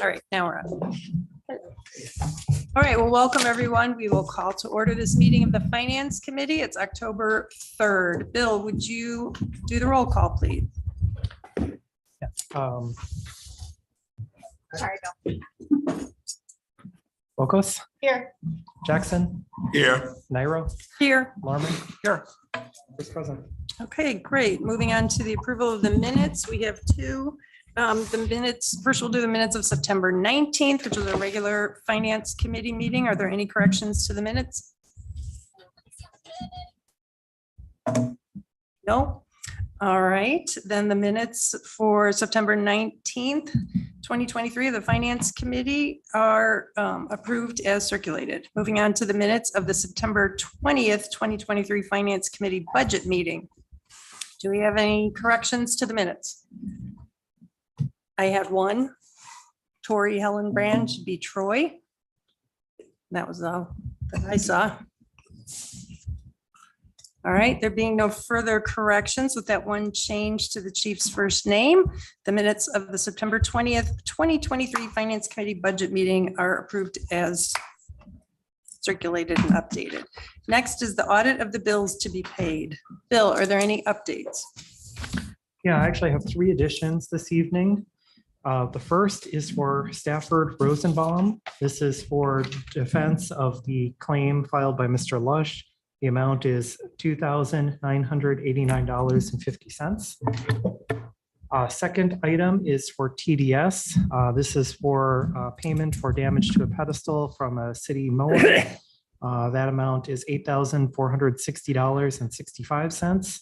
All right, now we're on. All right, well, welcome everyone. We will call to order this meeting of the Finance Committee. It's October 3rd. Bill, would you do the roll call, please? Sorry, Bill. Bocos, Here. Jackson, Here. Nairo, Here. Larman, here. Who's present? Okay, great. Moving on to the approval of the minutes. We have two. The minutes, first we'll do the minutes of September 19th, which was a regular Finance Committee meeting. Are there any corrections to the minutes? No? All right, then the minutes for September 19th, 2023, the Finance Committee are approved as circulated. Moving on to the minutes of the September 20th, 2023 Finance Committee budget meeting. Do we have any corrections to the minutes? I had one. Tori Helen Brand should be Troy. That was all that I saw. All right, there being no further corrections with that one change to the chief's first name, the minutes of the September 20th, 2023 Finance Committee budget meeting are approved as circulated and updated. Next is the audit of the bills to be paid. Bill, are there any updates? Yeah, I actually have three additions this evening. The first is for Stafford Rosenbaum. This is for defense of the claim filed by Mr. Lush. The amount is $2,989.50. Second item is for TDS. This is for payment for damage to a pedestal from a city mower. That amount is $8,460.65.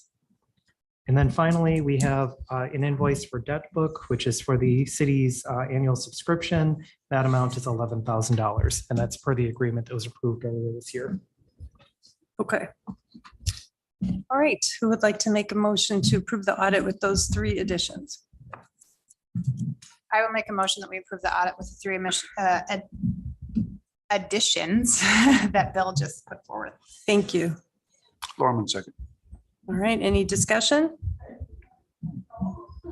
And then finally, we have an invoice for debt book, which is for the city's annual subscription. That amount is $11,000, and that's per the agreement that was approved earlier this year. Okay. All right, who would like to make a motion to approve the audit with those three additions? I will make a motion that we approve the audit with the three additions that Bill just put forward. Thank you. Lorman, second. All right, any discussion?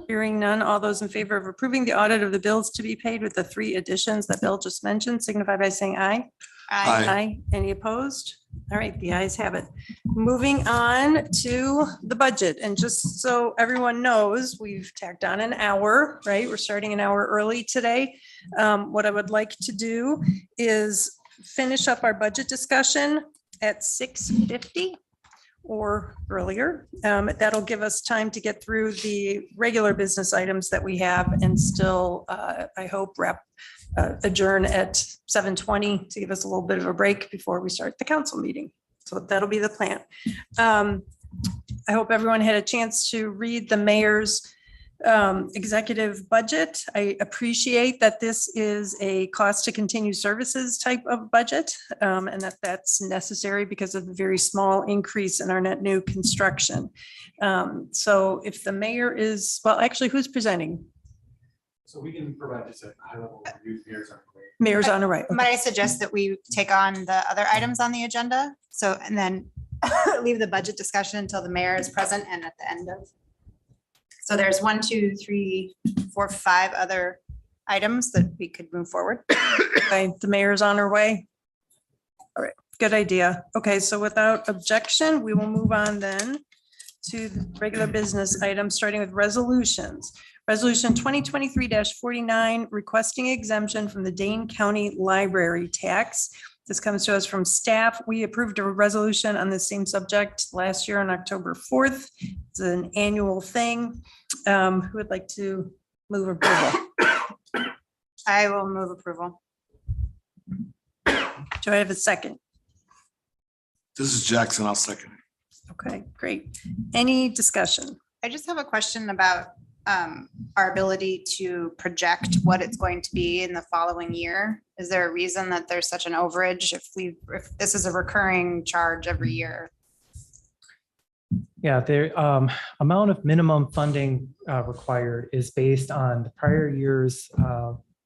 Hearing none, all those in favor of approving the audit of the bills to be paid with the three additions that Bill just mentioned, signify by saying aye. Aye. Any opposed? All right, the ayes have it. Moving on to the budget. And just so everyone knows, we've tacked on an hour, right? We're starting an hour early today. What I would like to do is finish up our budget discussion at 6:50 or earlier. That'll give us time to get through the regular business items that we have and still, I hope, adjourn at 7:20 to give us a little bit of a break before we start the council meeting. So that'll be the plan. I hope everyone had a chance to read the mayor's executive budget. I appreciate that this is a cost to continue services type of budget and that's necessary because of the very small increase in our net new construction. So if the mayor is, well, actually, who's presenting? So we can provide just a high level review. Mayor's on the right. Might I suggest that we take on the other items on the agenda? So, and then leave the budget discussion until the mayor is present and at the end of. So there's 1, 2, 3, 4, 5 other items that we could move forward. Okay, the mayor's on her way. All right, good idea. Okay, so without objection, we will move on then to the regular business items, starting with resolutions. Resolution 2023-49, requesting exemption from the Dane County Library tax. This comes to us from staff. We approved a resolution on the same subject last year on October 4th. It's an annual thing. Who would like to move approval? I will move approval. Do I have a second? This is Jackson. I'll second it. Okay, great. Any discussion? I just have a question about our ability to project what it's going to be in the following year. Is there a reason that there's such an overage if this is a recurring charge every year? Yeah, the amount of minimum funding required is based on the prior year's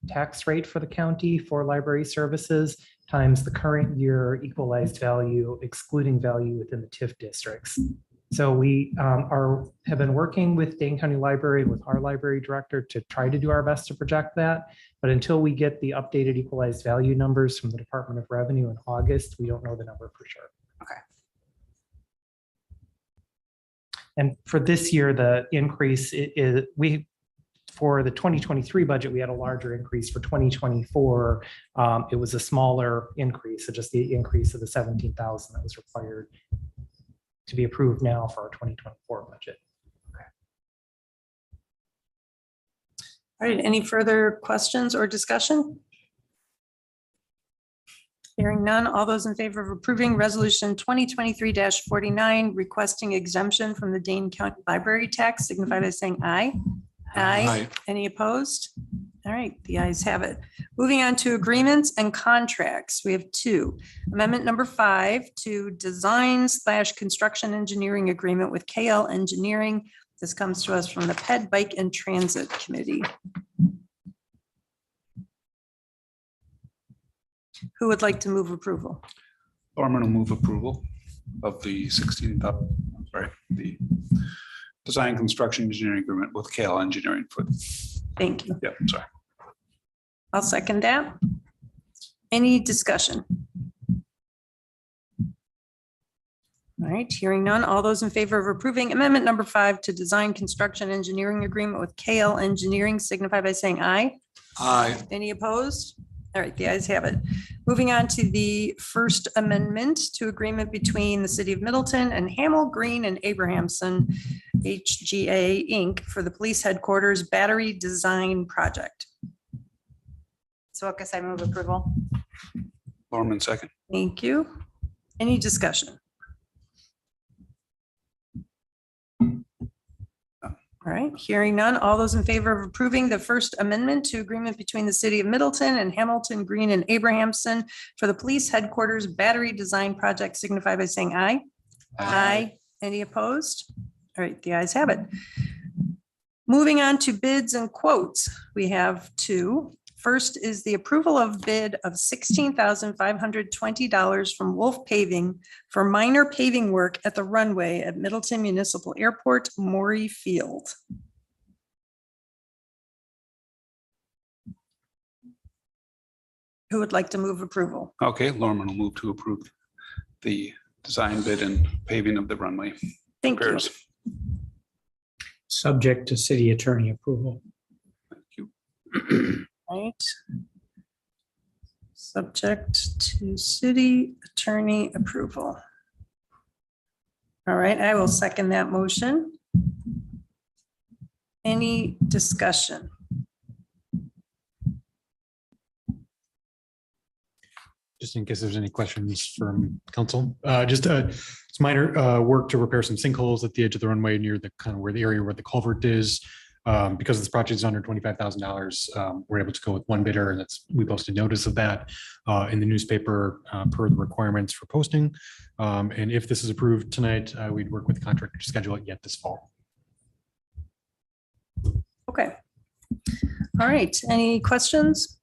tax rate for the county for library services times the current year equalized value, excluding value within the TIF districts. So we have been working with Dane County Library, with our library director to try to do our best to project that. But until we get the updated equalized value numbers from the Department of Revenue in August, we don't know the number for sure. Okay. And for this year, the increase is, for the 2023 budget, we had a larger increase. For 2024, it was a smaller increase, so just the increase of the 17,000 that was required to be approved now for our 2024 budget. All right, any further questions or discussion? Hearing none, all those in favor of approving resolution 2023-49, requesting exemption from the Dane County Library tax, signify by saying aye. Aye. Any opposed? All right, the ayes have it. Moving on to agreements and contracts, we have two. Amendment number 5 to design/construction engineering agreement with KL Engineering. This comes to us from the Ped Bike and Transit Committee. Who would like to move approval? Thorman will move approval of the the design construction engineering agreement with KL Engineering for, Thank you. yeah, sorry. I'll second that. Any discussion? All right, hearing none. All those in favor of approving amendment number 5 to design construction engineering agreement with KL Engineering signify by saying aye. Aye. Any opposed? All right, the ayes have it. Moving on to the first amendment to agreement between the city of Middleton and Hamel, Green and Abrahamson HGA Inc. for the police headquarters battery design project. Swocus, I move approval. Thorman second. Thank you. Any discussion? All right, hearing none. All those in favor of approving the first amendment to agreement between the city of Middleton and Hamilton, Green and Abrahamson for the police headquarters battery design project signify by saying aye. Aye. Any opposed? All right, the ayes have it. Moving on to bids and quotes, we have two. First is the approval of bid of $16,520 from Wolf Paving for minor paving work at the runway at Middleton Municipal Airport, Maury Field. Who would like to move approval? Okay, Lorman will move to approve the design bid and paving of the runway Thank you. repairs. Subject to city attorney approval. Thank you. Right. Subject to city attorney approval. All right, I will second that motion. Any discussion? Just in case there's any questions from council, it's minor work to repair some sinkholes at the edge of the runway near the kind of where the area where the culvert is. Because this project is under $25,000, we're able to go with one bidder, and we posted notice of that in the newspaper per the requirements for posting. And if this is approved tonight, we'd work with the contractor to schedule it yet this fall. Okay. All right, any questions?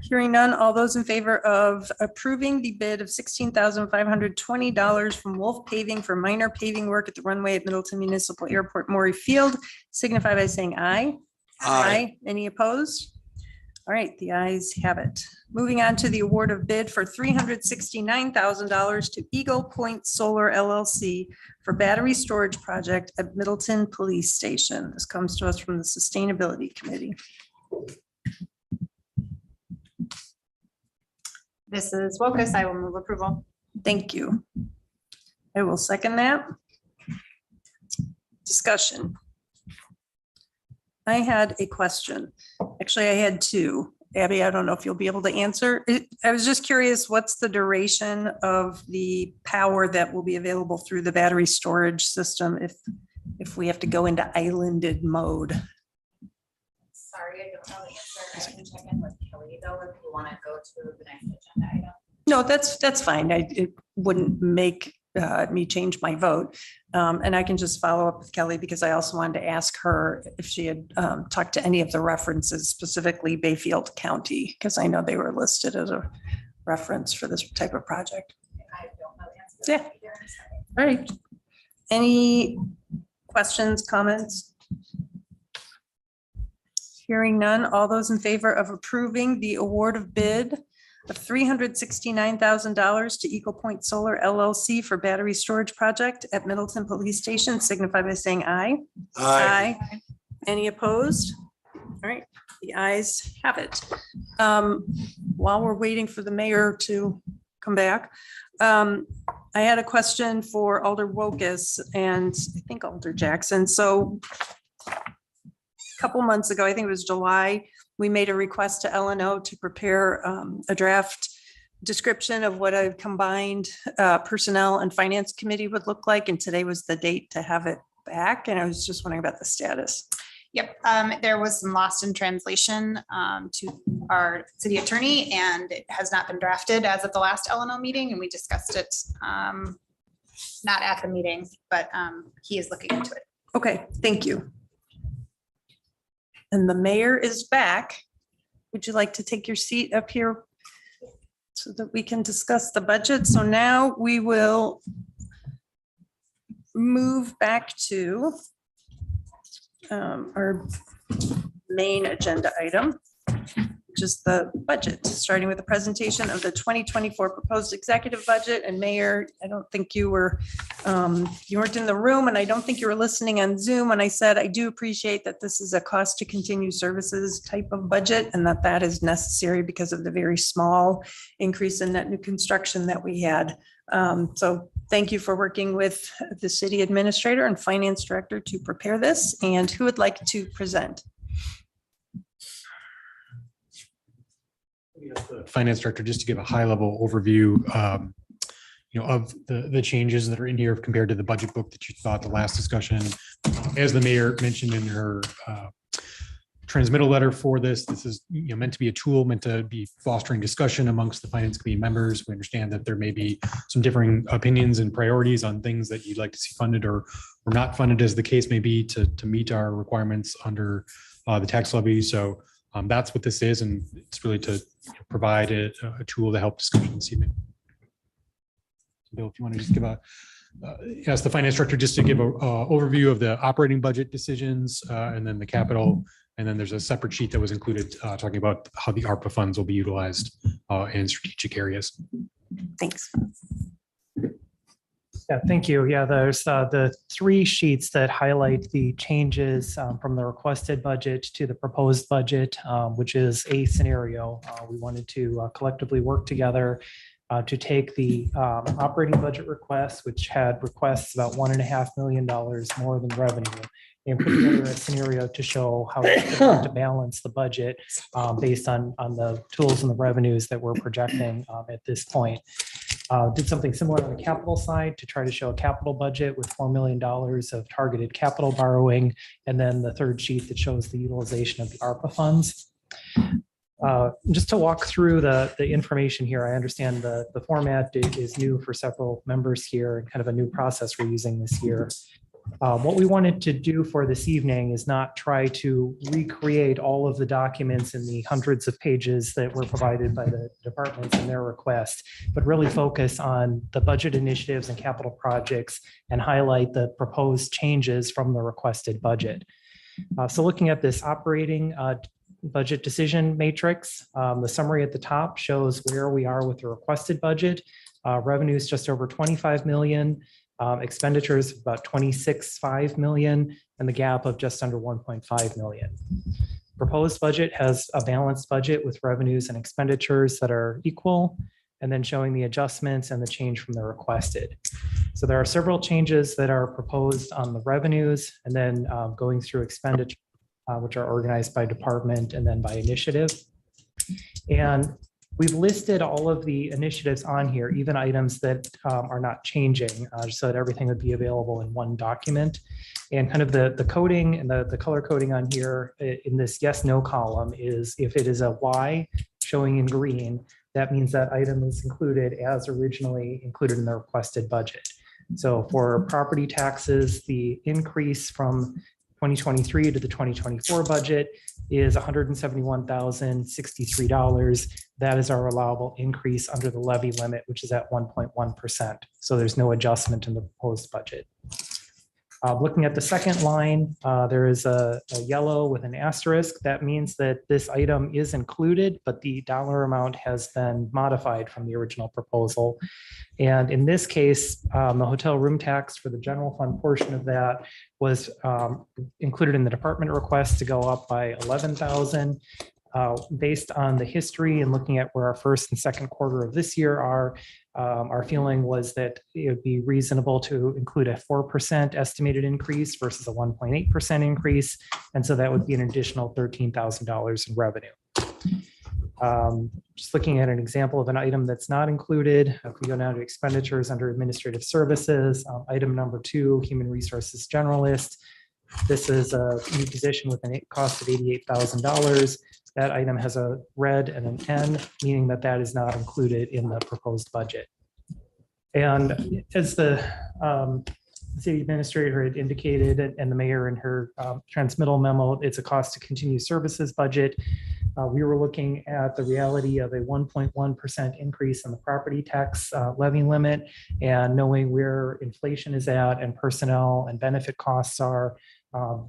Hearing none, all those in favor of approving the bid of $16,520 from Wolf Paving for minor paving work at the runway at Middleton Municipal Airport, Maury Field, signify by saying aye. Aye. Any opposed? All right, the ayes have it. Moving on to the award of bid for $369,000 to Eagle Point Solar LLC for battery storage project at Middleton Police Station. This comes to us from the Sustainability Committee. This is Swocus, I will move approval. Thank you. I will second that. Discussion. I had a question. Actually, I had two. Abby, I don't know if you'll be able to answer. I was just curious, what's the duration of the power that will be available through the battery storage system if we have to go into islanded mode? Sorry, I don't know the answer. I can check in with Kelly though, if you want to go to the next agenda item. No, that's fine. It wouldn't make me change my vote. And I can just follow up with Kelly because I also wanted to ask her if she had talked to any of the references, specifically Bayfield County, because I know they were listed as a reference for this type of project. I don't know the answer. to that either, I'm sorry. All right. Any questions, comments? Hearing none, all those in favor of approving the award of bid of $369,000 to Eagle Point Solar LLC for battery storage project at Middleton Police Station signify by saying aye. Aye. Any opposed? All right, the ayes have it. While we're waiting for the mayor to come back, I had a question for Alder Wokus and I think Alder Jackson. So a couple months ago, I think it was July, we made a request to LNO to prepare a draft description of what a combined personnel and finance committee would look like. And today was the date to have it back. And I was just wondering about the status. Yep, there was some lost in translation to our city attorney, and it has not been drafted as of the last LNO meeting, and we discussed it not at the meeting, but he is looking into it. Okay, thank you. And the mayor is back. Would you like to take your seat up here so that we can discuss the budget? So now we will move back to our main agenda item, which is the budget, starting with the presentation of the 2024 proposed executive budget. And Mayor, I don't think you were, you weren't in the room, and I don't think you were listening on Zoom when I said, I do appreciate that this is a cost to continue services type of budget, and that is necessary because of the very small increase in net new construction that we had. So thank you for working with the city administrator and finance director to prepare this. And who would like to present? Finance director, just to give a high level overview, of the changes that are in here compared to the budget book that you saw at the last discussion. As the mayor mentioned in her transmittal letter for this is meant to be a tool, meant to be fostering discussion amongst the finance committee members. We understand that there may be some differing opinions and priorities on things that you'd like to see funded or not funded, as the case may be, to meet our requirements under the tax levy. So that's what this is, and it's really to provide a tool to help discussion this evening. Bill, if you want to just give ask the finance director just to give a overview of the operating budget decisions and then the capital. And then there's a separate sheet that was included talking about how the ARPA funds will be utilized in strategic areas. Thanks. Yeah, thank you. Yeah, there's the three sheets that highlight the changes from the requested budget to the proposed budget, which is a scenario. We wanted to collectively work together to take the operating budget request, which had requests about $1.5 million more than revenue, and put together a scenario to show how to balance the budget based on the tools and the revenues that we're projecting at this point. Did something similar on the capital side to try to show a capital budget with $4 million of targeted capital borrowing, and then the third sheet that shows the utilization of the ARPA funds. Just to walk through the information here, I understand the format is new for several members here and kind of a new process we're using this year. What we wanted to do for this evening is not try to recreate all of the documents in the hundreds of pages that were provided by the departments in their request, but really focus on the budget initiatives and capital projects and highlight the proposed changes from the requested budget. So looking at this operating budget decision matrix, the summary at the top shows where we are with the requested budget. Revenues just over 25 million. Expenditures about 26.5 million, and the gap of just under 1.5 million. Proposed budget has a balanced budget with revenues and expenditures that are equal, and then showing the adjustments and the change from the requested. So there are several changes that are proposed on the revenues, and then going through expenditure, which are organized by department and then by initiative. And we've listed all of the initiatives on here, even items that are not changing, so that everything would be available in one document. And kind of the coding and the color coding on here in this yes, no column is if it is a Y showing in green, that means that item is included as originally included in the requested budget. So for property taxes, the increase from 2023 to the 2024 budget is $171,063. That is our allowable increase under the levy limit, which is at 1.1%. So there's no adjustment in the proposed budget. Looking at the second line, there is a yellow with an asterisk. That means that this item is included, but the dollar amount has been modified from the original proposal. And in this case, the hotel room tax for the general fund portion of that was included in the department request to go up by 11,000. Based on the history and looking at where our first and second quarter of this year are, our feeling was that it would be reasonable to include a 4% estimated increase versus a 1.8% increase. And so that would be an additional $13,000 in revenue. Just looking at an example of an item that's not included, if we go down to expenditures under administrative services, item number 2, human resources generalist. This is a new position with a cost of $88,000. That item has a red and an N, meaning that that is not included in the proposed budget. And as the city administrator had indicated, and the mayor in her transmittal memo, it's a cost to continue services budget. We were looking at the reality of a 1.1% increase in the property tax levy limit, and knowing where inflation is at and personnel and benefit costs are.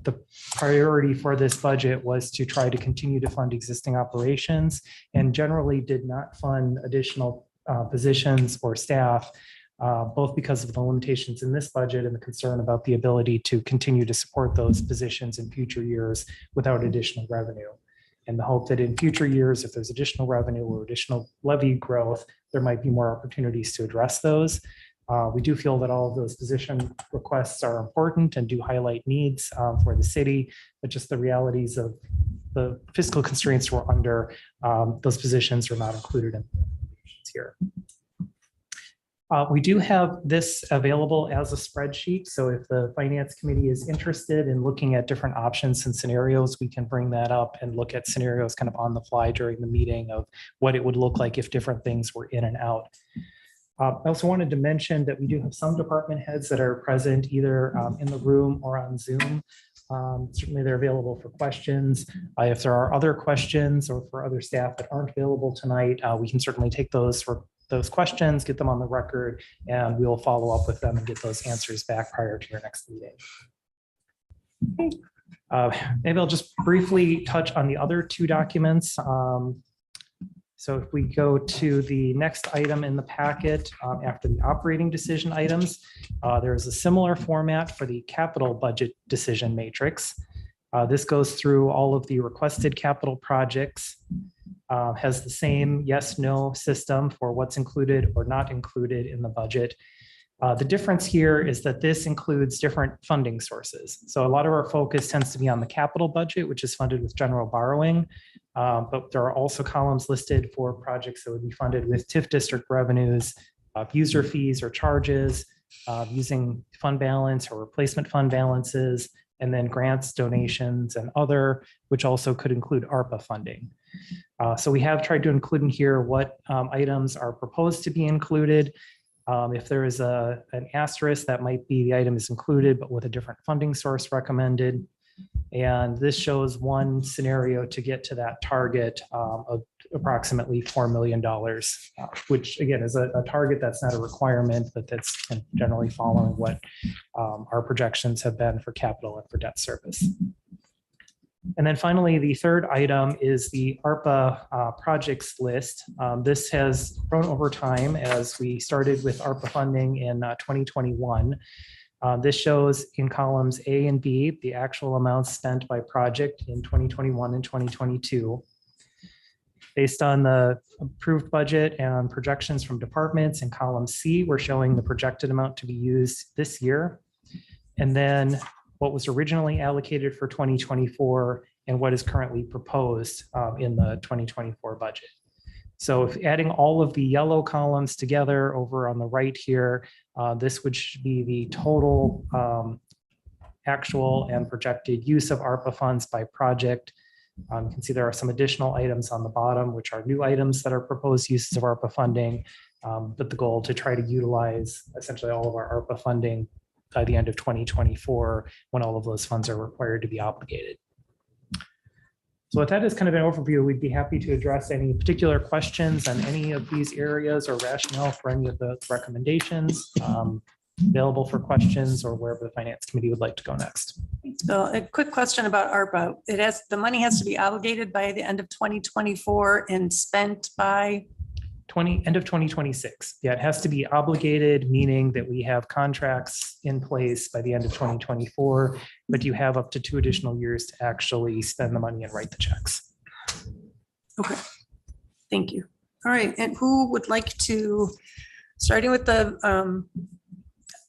The priority for this budget was to try to continue to fund existing operations, and generally did not fund additional positions or staff, both because of the limitations in this budget and the concern about the ability to continue to support those positions in future years without additional revenue. And the hope that in future years, if there's additional revenue or additional levy growth, there might be more opportunities to address those. We do feel that all of those position requests are important and do highlight needs for the city, but just the realities of the fiscal constraints we're under, those positions are not included in the recommendations here. We do have this available as a spreadsheet. So if the finance committee is interested in looking at different options and scenarios, we can bring that up and look at scenarios kind of on the fly during the meeting of what it would look like if different things were in and out. I also wanted to mention that we do have some department heads that are present either in the room or on Zoom. Certainly they're available for questions. If there are other questions or for other staff that aren't available tonight, we can certainly take those questions, get them on the record, and we'll follow up with them and get those answers back prior to your next meeting. Maybe I'll just briefly touch on the other 2 documents. So if we go to the next item in the packet, after the operating decision items, there is a similar format for the capital budget decision matrix. This goes through all of the requested capital projects, has the same yes/no system for what's included or not included in the budget. The difference here is that this includes different funding sources. So a lot of our focus tends to be on the capital budget, which is funded with general borrowing. But there are also columns listed for projects that would be funded with TIF district revenues, user fees or charges, using fund balance or replacement fund balances, and then grants, donations, and other, which also could include ARPA funding. So we have tried to include in here what items are proposed to be included. If there is an asterisk, that might be the item is included, but with a different funding source recommended. And this shows one scenario to get to that target of approximately $4 million, which again is a target that's not a requirement, but that's generally following what our projections have been for capital and for debt service. And then finally, the third item is the ARPA projects list. This has grown over time as we started with ARPA funding in 2021. This shows in columns A and B, the actual amounts spent by project in 2021 and 2022. Based on the approved budget and projections from departments in column C, we're showing the projected amount to be used this year. And then what was originally allocated for 2024 and what is currently proposed in the 2024 budget. So if adding all of the yellow columns together over on the right here, this would be the total actual and projected use of ARPA funds by project. You can see there are some additional items on the bottom, which are new items that are proposed uses of ARPA funding, but the goal to try to utilize essentially all of our ARPA funding by the end of 2024, when all of those funds are required to be obligated. So with that as kind of an overview, we'd be happy to address any particular questions on any of these areas or rationale for any of the recommendations. available for questions or wherever the finance committee would like to go next. So a quick question about ARPA. The money has to be obligated by the end of 2024 and spent by, End of 2026. Yeah, it has to be obligated, meaning that we have contracts in place by the end of 2024, but you have up to 2 additional years to actually spend the money and write the checks. okay, thank you. All right, and who would like to, starting with the,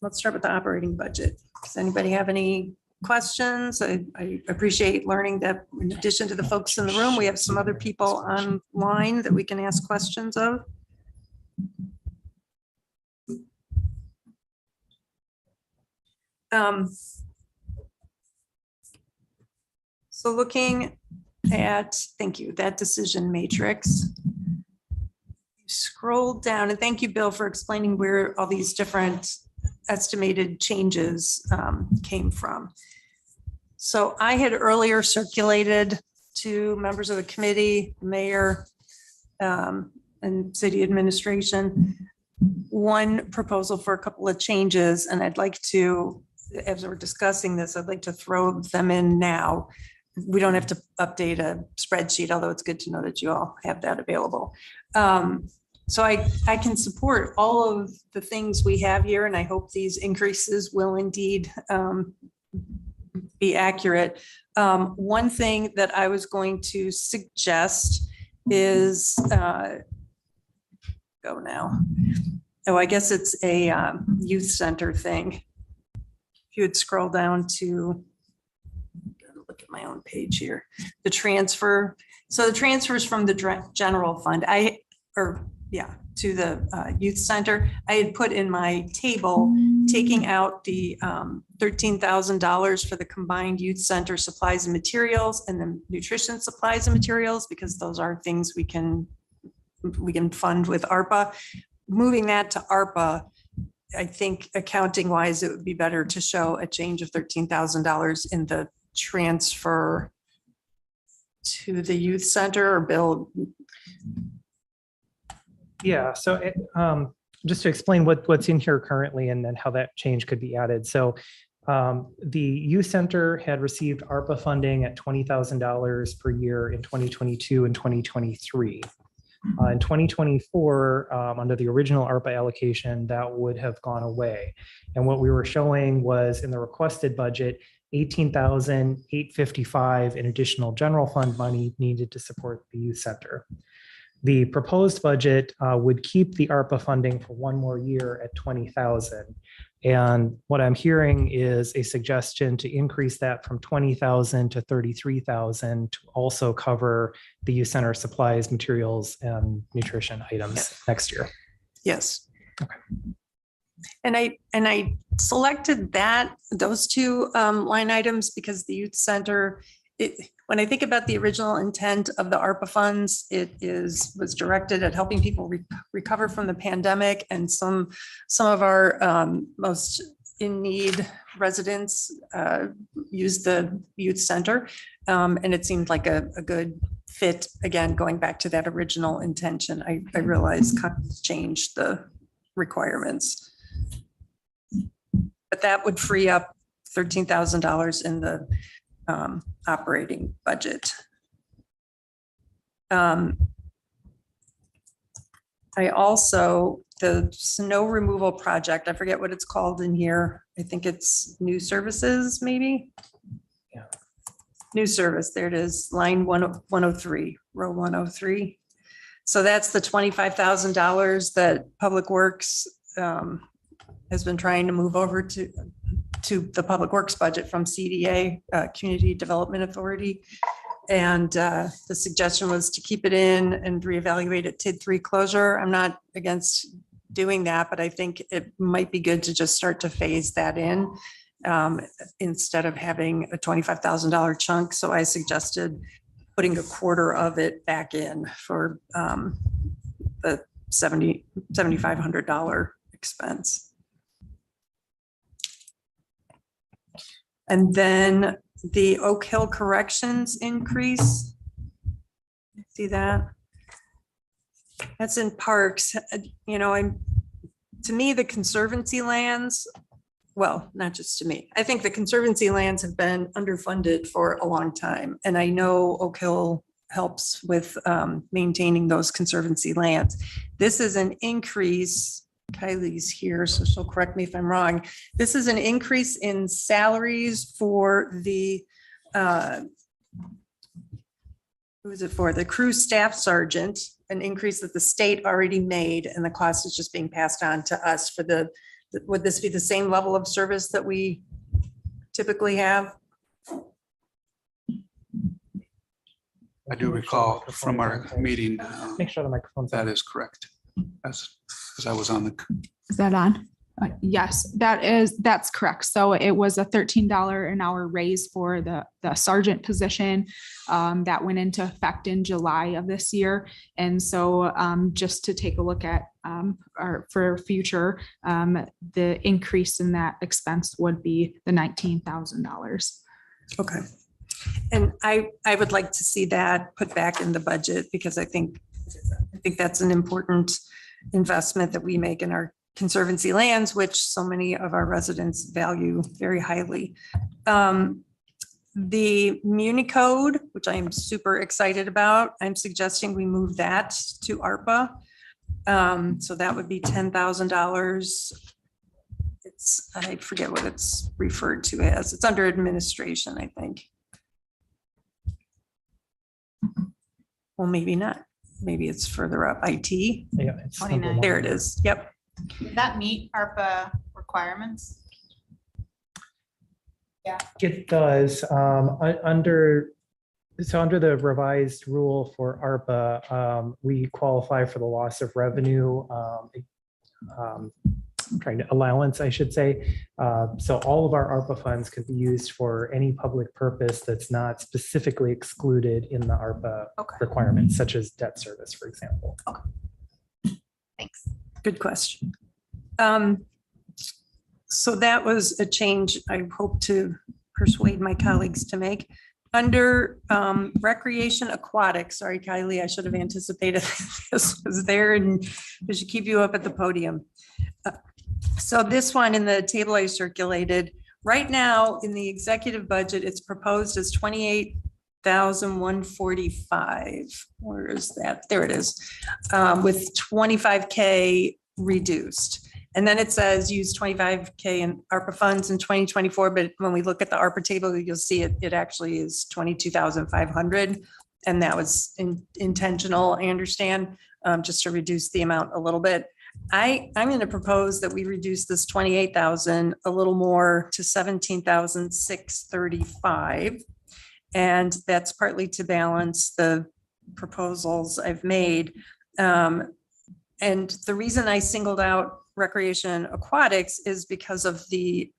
let's start with the operating budget. Does anybody have any questions? I appreciate learning that in addition to the folks in the room, we have some other people online that we can ask questions of. So looking at, thank you, that decision matrix. Scroll down, and thank you, Bill, for explaining where all these different estimated changes came from. So I had earlier circulated to members of the committee, mayor, and city administration, one proposal for a couple of changes, and I'd like to, as we're discussing this, I'd like to throw them in now. We don't have to update a spreadsheet, although it's good to know that you all have that available. So I can support all of the things we have here, and I hope these increases will indeed be accurate. One thing that I was going to suggest is, go now. Oh, I guess it's a youth center thing. If you would scroll down to, look at my own page here, the transfer. So the transfers from the general fund, to the youth center, I had put in my table, taking out the $13,000 for the combined youth center supplies and materials and the nutrition supplies and materials, because those are things we can fund with ARPA. Moving that to ARPA, I think accounting wise, it would be better to show a change of $13,000 in the transfer to the youth center, or Bill. Yeah, so just to explain what's in here currently and then how that change could be added. So the youth center had received ARPA funding at $20,000 per year in 2022 and 2023. In 2024, under the original ARPA allocation, that would have gone away. And what we were showing was in the requested budget, $18,855 in additional general fund money needed to support the youth center. The proposed budget would keep the ARPA funding for one more year at $20,000. And what I'm hearing is a suggestion to increase that from $20,000 to $33,000 to also cover the youth center supplies, materials, and nutrition items next year. Yes. Okay. And I selected those two line items because the youth center, when I think about the original intent of the ARPA funds, was directed at helping people recover from the pandemic, and some of our most in need residents use the youth center, and it seemed like a good fit. Again, going back to that original intention, I realized changed the requirements, but that would free up $13,000 in the operating budget. I also, the snow removal project, I forget what it's called in here. I think it's new services, maybe? Yeah. New service, there it is, line 103, row 103. So that's the $25,000 that Public Works has been trying to move over to the Public Works budget from CDA, Community Development Authority. And the suggestion was to keep it in and reevaluate at TID 3 closure. I'm not against doing that, but I think it might be good to just start to phase that in instead of having a $25,000 chunk. So I suggested putting a quarter of it back in for the $7,500 expense. And then the Oak Hill corrections increase. See that? That's in parks. You know, to me, the conservancy lands, well, not just to me, I think the conservancy lands have been underfunded for a long time. And I know Oak Hill helps with maintaining those conservancy lands. This is an increase, Kylie's here, so she'll correct me if I'm wrong. This is an increase in salaries for the, who is it for? The crew staff sergeant, an increase that the state already made, and the cost is just being passed on to us for the, would this be the same level of service that we typically have? I do recall from our meeting, Make sure the microphone's that on. is correct. As I was on the, Is that on? Yes, that's correct. So it was a $13 an hour raise for the sergeant position that went into effect in July of this year. And so just to take a look at for future, the increase in that expense would be the $19,000. Okay. And I would like to see that put back in the budget because I think that's an important investment that we make in our conservancy lands, which so many of our residents value very highly. The Muni Code, which I am super excited about, I'm suggesting we move that to ARPA. So that would be $10,000. It's, I forget what it's referred to as. It's under administration, I think. Well, maybe not. Maybe it's further up. IT. Yeah, it's 29. There it is. Yep. Did that meet ARPA requirements? It does. Under the revised rule for ARPA, we qualify for the loss of revenue allowance, I should say. So all of our ARPA funds could be used for any public purpose that's not specifically excluded in the ARPA requirements, such as debt service, for example. Thanks. Good question. So that was a change I hope to persuade my colleagues to make. Under recreation aquatic, sorry, Kylie, I should have anticipated this was there and we should keep you up at the podium. So this one in the table I circulated, right now in the executive budget, it's proposed as 28,145. Where is that? There it is. With 25K reduced. And then it says use 25K in ARPA funds in 2024. But when we look at the ARPA table, you'll see it actually is 22,500. And that was intentional, I understand, just to reduce the amount a little bit. I'm going to propose that we reduce this 28,000 a little more to 17,635. And that's partly to balance the proposals I've made. And the reason I singled out recreation aquatics is because of the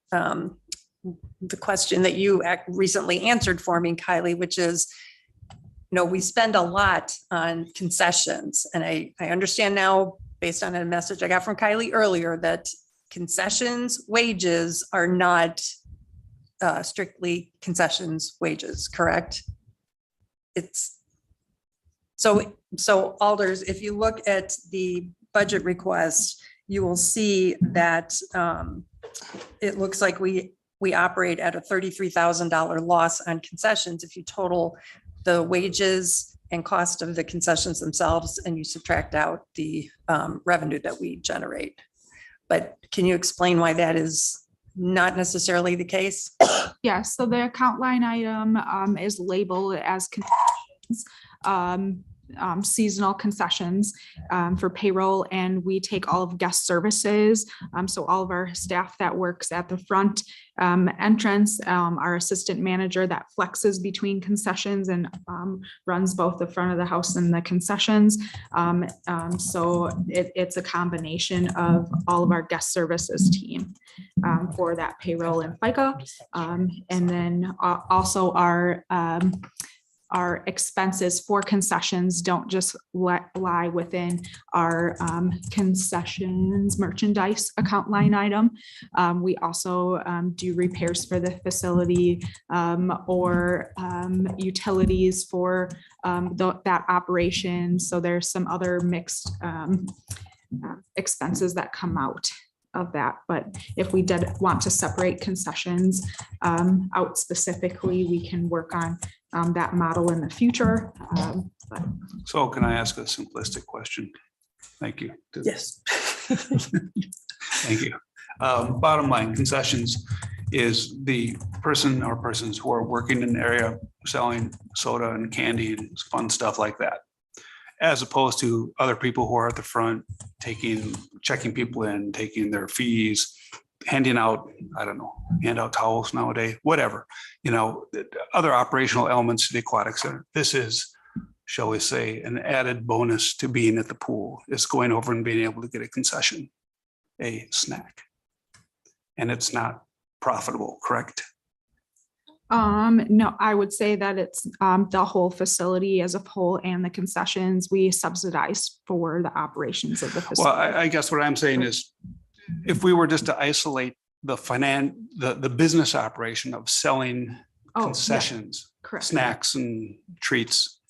question that you recently answered for me, Kylie, which is, we spend a lot on concessions. And I understand now, based on a message I got from Kylie earlier, that concessions wages are not strictly concessions wages, correct? It's so Alders, if you look at the budget request, you will see that it looks like we operate at a $33,000 loss on concessions. If you total the wages and cost of the concessions themselves, and you subtract out the revenue that we generate. But can you explain why that is not necessarily the case? Yes, so the account line item is labeled as concessions, seasonal concessions for payroll, and we take all of guest services. So all of our staff that works at the front entrance, our assistant manager that flexes between concessions and runs both the front of the house and the concessions. So it's a combination of all of our guest services team for that payroll and FICA. And then also our expenses for concessions don't just lie within our concessions merchandise account line item. We also do repairs for the facility or utilities for that operation. So there's some other mixed expenses that come out of that. But if we did want to separate concessions out specifically, we can work on that model in the future. But So can I ask a simplistic question? Thank you. Yes. Thank you. Bottom line, concessions is the person or persons who are working in the area selling soda and candy and fun stuff like that, as opposed to other people who are at the front checking people in, taking their fees, handing out, I don't know, hand out towels nowadays, whatever, other operational elements to the aquatic center. This is, shall we say, an added bonus to being at the pool, is going over and being able to get a concession, a snack. And it's not profitable, correct? No, I would say that it's the whole facility as a whole and the concessions we subsidize for the operations of the Well, facility. I guess what I'm saying is, if we were just to isolate the business operation of selling Oh, yeah, concessions, correct. snacks and treats,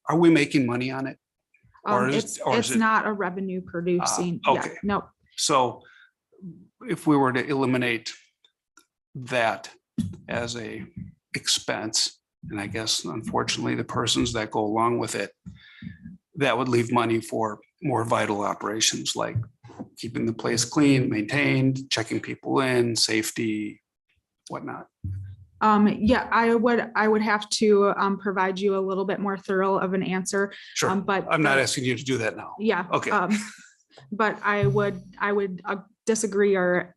are we making money on it? Or is It's it- not a revenue producing. Yeah, okay. no, So if we were to eliminate that as a expense, and I guess unfortunately the persons that go along with it, that would leave money for more vital operations like keeping the place clean, maintained, checking people in, safety, whatnot. yeah, I would have to provide you a little bit more thorough of an answer. Sure, But I'm not asking you to do that now. yeah. Okay. But I would disagree or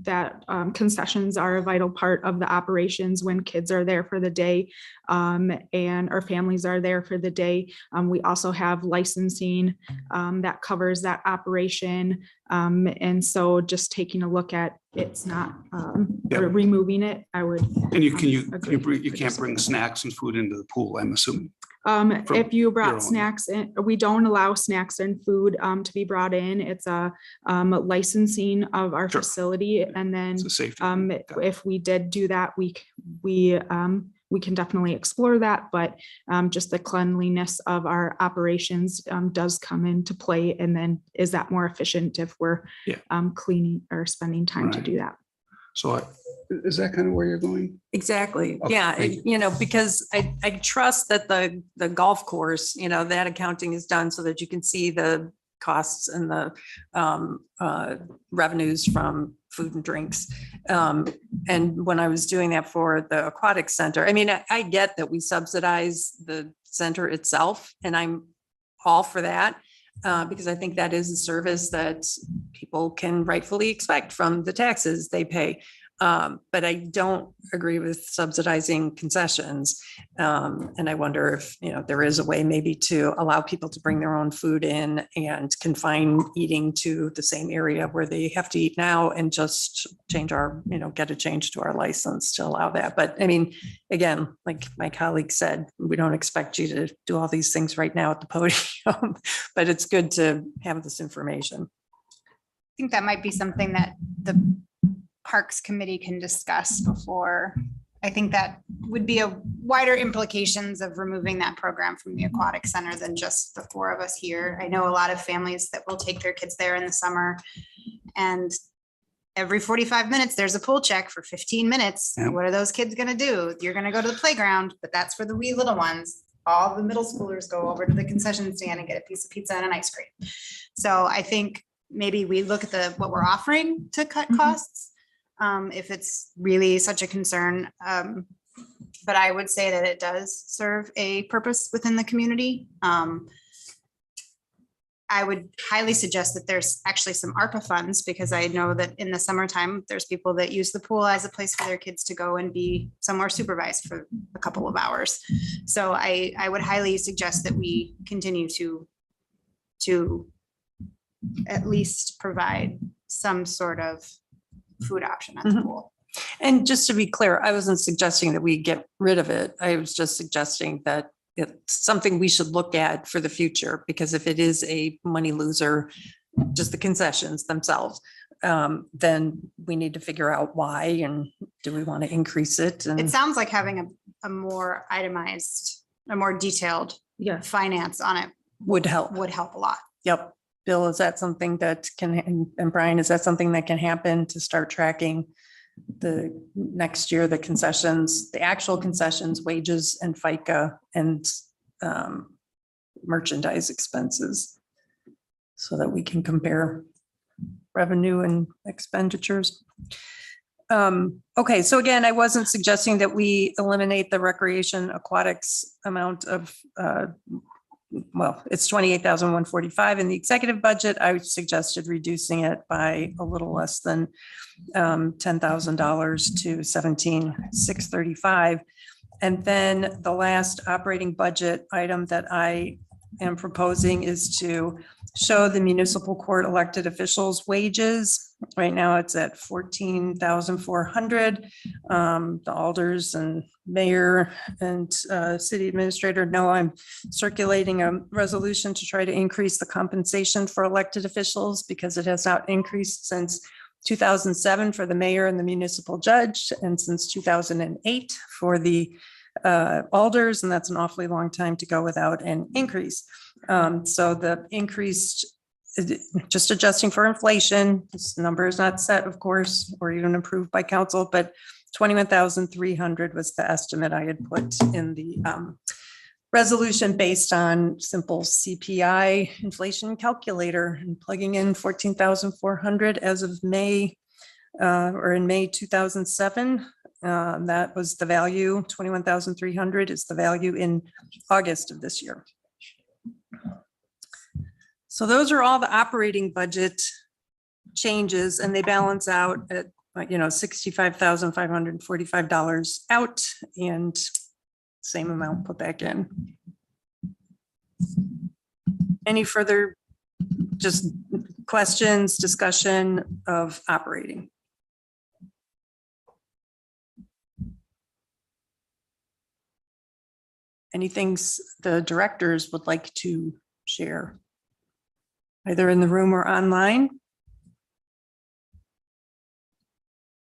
that concessions are a vital part of the operations when kids are there for the day and our families are there for the day. We also have licensing that covers that operation. And so just taking a look at it's not Yep. or removing it, I would. And you agree. can't bring snacks and food into the pool, I'm assuming. If you your brought own. snacks in, we don't allow snacks and food to be brought in. It's a licensing of our Sure. facility. And then It's a safety. thing. Got it. if we did do that, we can definitely explore that, but just the cleanliness of our operations does come into play. And then is that more efficient if we're Yeah. cleaning or spending time to Right. do that? So is that kind of where you're going? Exactly. Okay, Yeah. thank Because I trust that the golf course, that accounting is done so that you can see the costs and the revenues from food and drinks. And when I was doing that for the aquatic center, I get that we subsidize the center itself, and I'm all for that. Because I think that is a service that people can rightfully expect from the taxes they pay. But I don't agree with subsidizing concessions. And I wonder if, there is a way maybe to allow people to bring their own food in and confine eating to the same area where they have to eat now and just change get a change to our license to allow that. But again, like my colleague said, we don't expect you to do all these things right now at the podium, but it's good to have this information. I think that might be something that the Parks Committee can discuss before. I think that would be a wider implications of removing that program from the aquatic center than just the four of us here. I know a lot of families that will take their kids there in the summer, and every 45 minutes, there's a pool check for 15 minutes. Yep. What are those kids gonna do? You're gonna go to the playground, but that's for the wee little ones. All the middle schoolers go over to the concession stand and get a piece of pizza and an ice cream. So I think maybe we look at what we're offering to cut costs. If it's really such a concern. But I would say that it does serve a purpose within the community. I would highly suggest that there's actually some ARPA funds, because I know that in the summertime, there's people that use the pool as a place for their kids to go and be somewhere supervised for a couple of hours. So I would highly suggest that we continue to at least provide some sort of food option at the Mhm. pool. And just to be clear, I wasn't suggesting that we get rid of it. I was just suggesting that it's something we should look at for the future, because if it is a money loser, just the concessions themselves, then we need to figure out why, and do we want to increase it? It And sounds like having a more itemized, a more detailed Yes. finance on it would help. would help a lot. Yep. Bill, is that something that can, and Brian, is that something that can happen to start tracking the next year, the concessions, the actual concessions, wages and FICA and merchandise expenses so that we can compare revenue and expenditures? Okay, so again, I wasn't suggesting that we eliminate the recreation aquatics amount of, well, it's 28,145 in the executive budget. I suggested reducing it by a little less than $10,000 to 17,635. And then the last operating budget item that I am proposing is to show the municipal court elected officials' wages. Right now it's at 14,400. The alders and mayor and city administrator know I'm circulating a resolution to try to increase the compensation for elected officials because it has not increased since 2007 for the mayor and the municipal judge, and since 2008 for the alders, and that's an awfully long time to go without an increase. So the increased, just adjusting for inflation, this number is not set, of course, or even approved by council, but 21,300 was the estimate I had put in the resolution based on simple CPI inflation calculator and plugging in 14,400 as of May or in May 2007. That was the value. 21,300 is the value in August of this year. So those are all the operating budget changes, and they balance out at, $65,545 out and same amount put back in. Any further just questions, discussion of operating? Anything the directors would like to share, either in the room or online?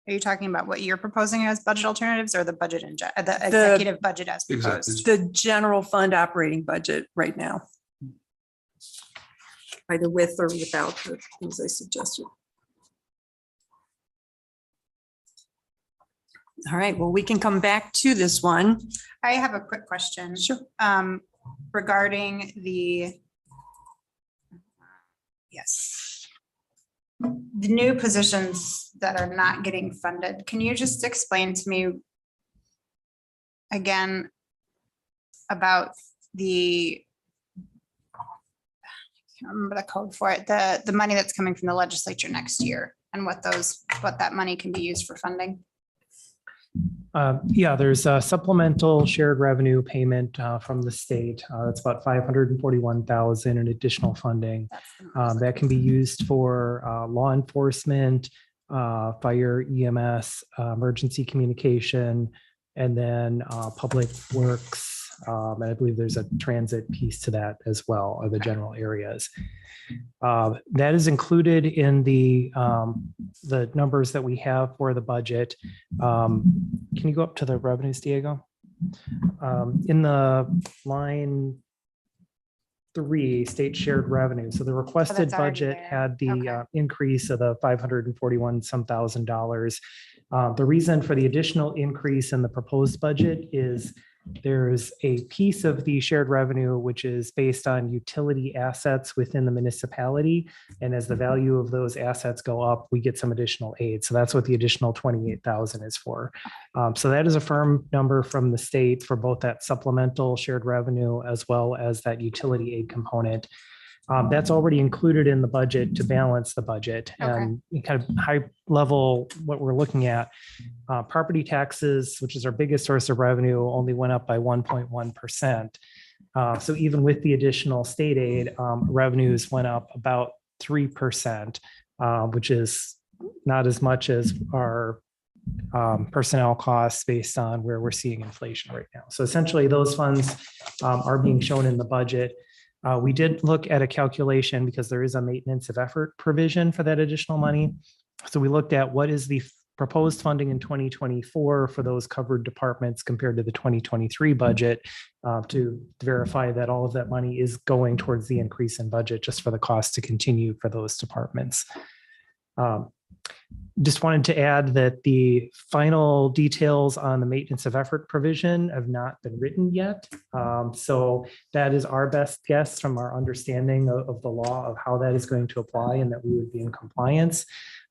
Are you talking about what you're proposing as budget alternatives or the budget the executive budget as proposed? The general fund operating budget right now. Either with or without the things I suggested. All right, well, we can come back to this one. I have a quick question. Sure. Regarding the, yes, the new positions that are not getting funded. Can you just explain to me again about the, I can't remember the code for it, the money that's coming from the legislature next year and what that money can be used for funding? Yeah, there's a supplemental shared revenue payment from the state. It's about 541,000 in additional funding that can be used for law enforcement, fire, EMS, emergency communication, and then public works. And I believe there's a transit piece to that as well, or the general areas. That is included in the numbers that we have for the budget. Can you go up to the revenues, Diego? In the line 3, state shared revenue. So the requested budget had the increase of the 541 some $1,000. The reason for the additional increase in the proposed budget is there's a piece of the shared revenue which is based on utility assets within the municipality. And as the value of those assets go up, we get some additional aid. So that's what the additional 28,000 is for. So that is a firm number from the state for both that supplemental shared revenue as well as that utility aid component. That's already included in the budget to balance the budget. And kind of high level, what we're looking at, property taxes, which is our biggest source of revenue, only went up by 1.1%. So even with the additional state aid, revenues went up about 3%, which is not as much as our personnel costs based on where we're seeing inflation right now. So essentially those funds are being shown in the budget. We did look at a calculation because there is a maintenance of effort provision for that additional money. So we looked at what is the proposed funding in 2024 for those covered departments compared to the 2023 budget to verify that all of that money is going towards the increase in budget just for the cost to continue for those departments. Just wanted to add that the final details on the maintenance of effort provision have not been written yet. So that is our best guess from our understanding of the law of how that is going to apply and that we would be in compliance.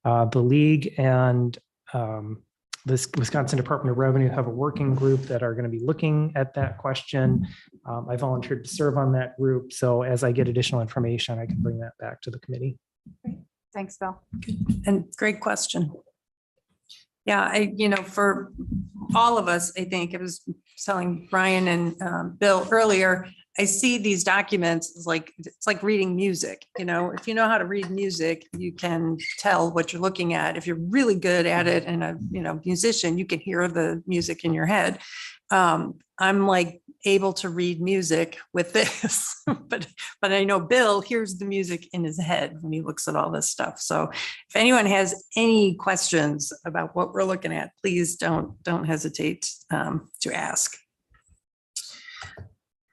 The league and this Wisconsin Department of Revenue have a working group that are going to be looking at that question. I volunteered to serve on that group. So as I get additional information, I can bring that back to the committee. Thanks, Bill. And great question. Yeah, for all of us, I think I was telling Brian and Bill earlier, I see these documents it's like reading music. If you know how to read music, you can tell what you're looking at. If you're really good at it and a musician, you can hear the music in your head. I'm like able to read music with this, but I know Bill hears the music in his head when he looks at all this stuff. So if anyone has any questions about what we're looking at, please don't hesitate to ask.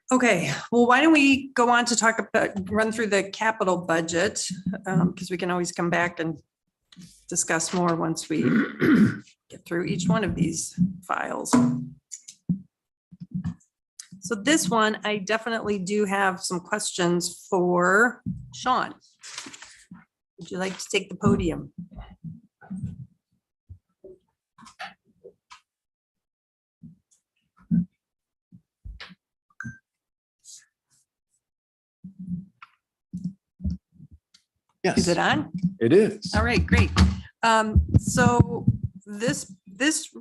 Okay, well, why don't we go on to run through the capital budget, because we can always come back and discuss more once we get through each one of these files. So this one, I definitely do have some questions for Sean. Would you like to take the podium? Yes, Is it on? it is. All right, great. So this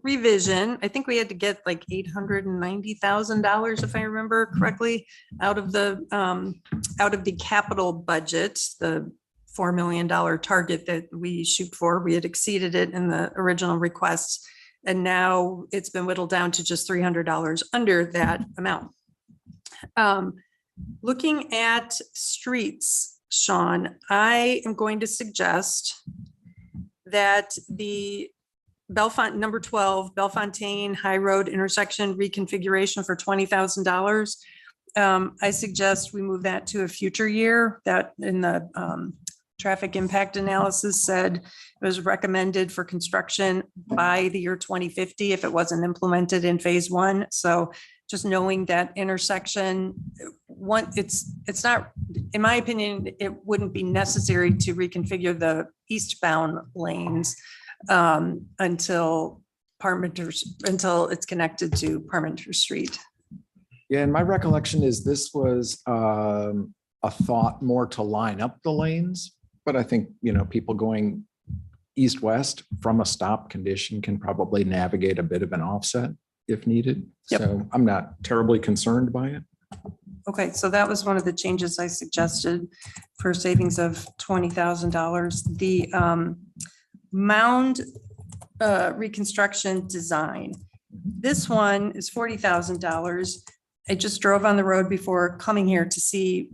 revision, I think we had to get like $890,000, if I remember correctly, out of the capital budget, the $4 million target that we shoot for. We had exceeded it in the original request, and now it's been whittled down to just $300 under that amount. Looking at streets, Sean, I am going to suggest that the number 12, Bellefontaine High Road intersection reconfiguration for $20,000. I suggest we move that to a future year. That in the traffic impact analysis said it was recommended for construction by the year 2050 if it wasn't implemented in phase 1. So just knowing that intersection, it's not, in my opinion, it wouldn't be necessary to reconfigure the eastbound lanes until it's connected to Parmenter Street. Yeah, and my recollection is this was a thought more to line up the lanes, but I think, people going east-west from a stop condition can probably navigate a bit of an offset if needed. Yep. So I'm not terribly concerned by it. Okay, so that was one of the changes I suggested for savings of $20,000. The mound reconstruction design. This one is $40,000. I just drove on the road before coming here to see,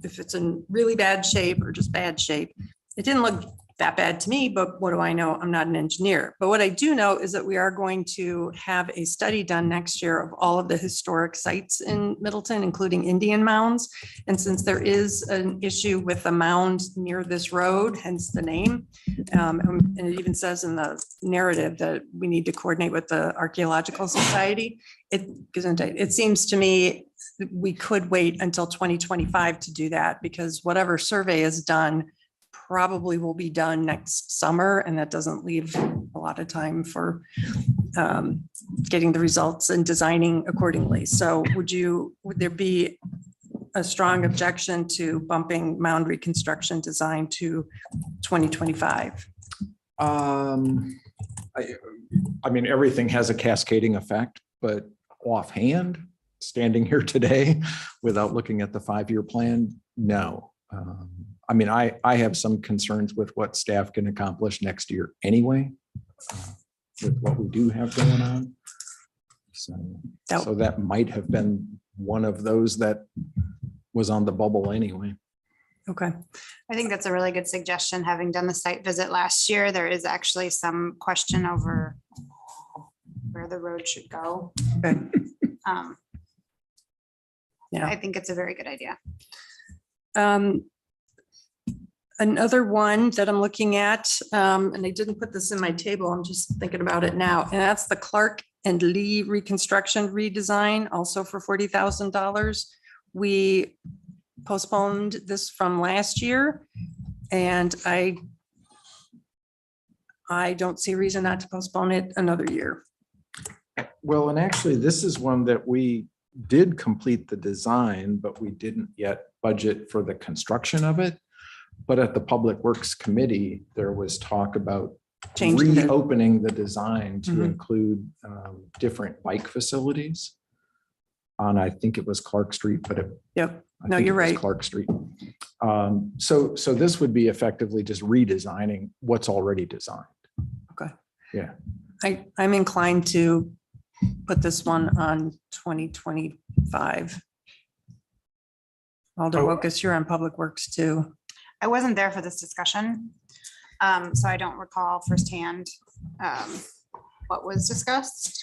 if it's in really bad shape or just bad shape. It didn't look that bad to me, but what do I know? I'm not an engineer. But what I do know is that we are going to have a study done next year of all of the historic sites in Middleton, including Indian mounds. And since there is an issue with a mound near this road, hence the name, and it even says in the narrative that we need to coordinate with the Archaeological Society. It seems to me we could wait until 2025 to do that, because whatever survey is done probably will be done next summer, and that doesn't leave a lot of time for getting the results and designing accordingly. So would there be a strong objection to bumping mound reconstruction design to 2025? I mean, everything has a cascading effect, but offhand, standing here today without looking at the 5-year plan, no. I have some concerns with what staff can accomplish next year anyway, with what we do have going on. So that might have been one of those that was on the bubble anyway. Okay, I think that's a really good suggestion. Having done the site visit last year, there is actually some question over where the road should go. okay. Um, Yeah. I think it's a very good idea. Another one that I'm looking at, and I didn't put this in my table, I'm just thinking about it now, and that's the Clark and Lee reconstruction redesign, also for $40,000. We postponed this from last year, and I don't see a reason not to postpone it another year. Well, and actually, this is one that we did complete the design, but we didn't yet budget for the construction of it. But at the Public Works Committee, there was talk about Changing the- reopening the design to Mhm. include different bike facilities on, I think it was Clark Street, but Yep, I no, think you're it was right. Clark Street. So this would be effectively just redesigning what's already designed. I'm inclined to put this one on 2025. Alder Wilkes, you're on Public Works too. I wasn't there for this discussion, so I don't recall firsthand what was discussed.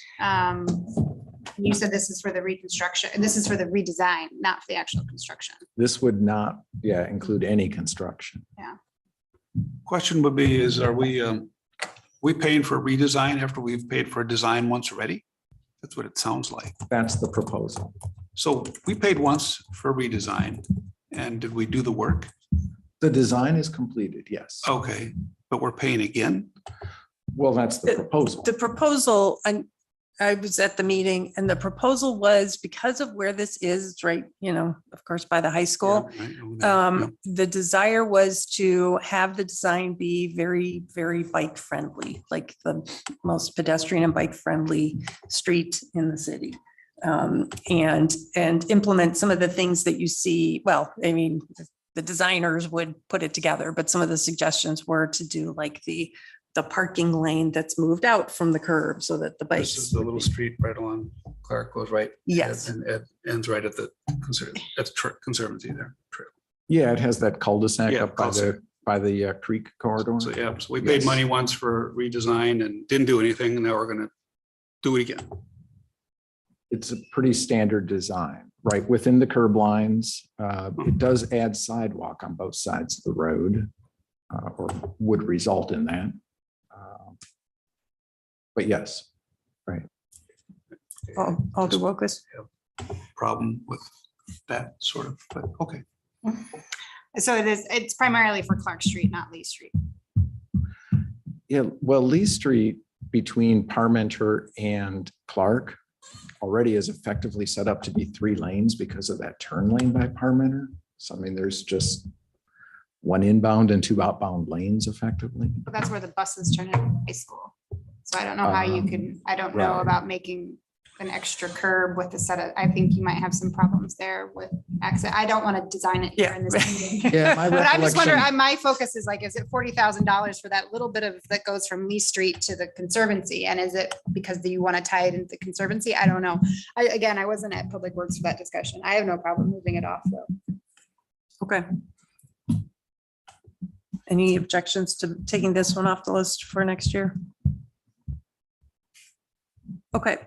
You said this is for the reconstruction, and this is for the redesign, not for the actual construction. This would not, include any construction. Question would be is, are we paying for redesign after we've paid for a design once already? That's what it sounds like. That's the proposal. So we paid once for redesign, and did we do the work? The design is completed, yes. Okay, but we're paying again? Well, that's the proposal. The proposal, and I was at the meeting, and the proposal was because of where this is, it's right, of course, by the high school. Yeah, I know that. Yeah. The desire was to have the design be very, very bike friendly, like the most pedestrian and bike friendly street in the city. And implement some of the things that you see. Well, I mean, the designers would put it together, but some of the suggestions were to do like the parking lane that's moved out from the curb so that the bikes. This is the little street right along Clark goes right. Yes. And it ends right at the Conservancy there. Trail. Yeah, it has that cul-de-sac Yeah, up cul-de-sac. by the creek corridor. So, yeah, so we paid Yes. money once for redesign and didn't do anything, and now we're gonna do it again. It's a pretty standard design, right within the curb lines. It does add sidewalk on both sides of the road, or would result in that. But yes, Alder Wilkes. Problem with that sort of, but okay. So it's primarily for Clark Street, not Lee Street. yeah, well, Lee Street between Parmenter and Clark already is effectively set up to be 3 lanes because of that turn lane by Parmenter. So I mean, there's just 1 inbound and 2 outbound lanes effectively. But that's where the buses turn in high school. So I don't know how you can, I don't know right. about making an extra curb with a set of, I think you might have some problems there with access. I don't want to design it here in this meeting. Yeah, my But I'm just wondering, recollection- my focus is like, is it $40,000 for that little bit of, that goes from Lee Street to the Conservancy? And is it because you want to tie it into the Conservancy? I don't know. I wasn't at Public Works for that discussion. I have no problem moving it off though. Okay. Any objections to taking this one off the list for next year? Okay,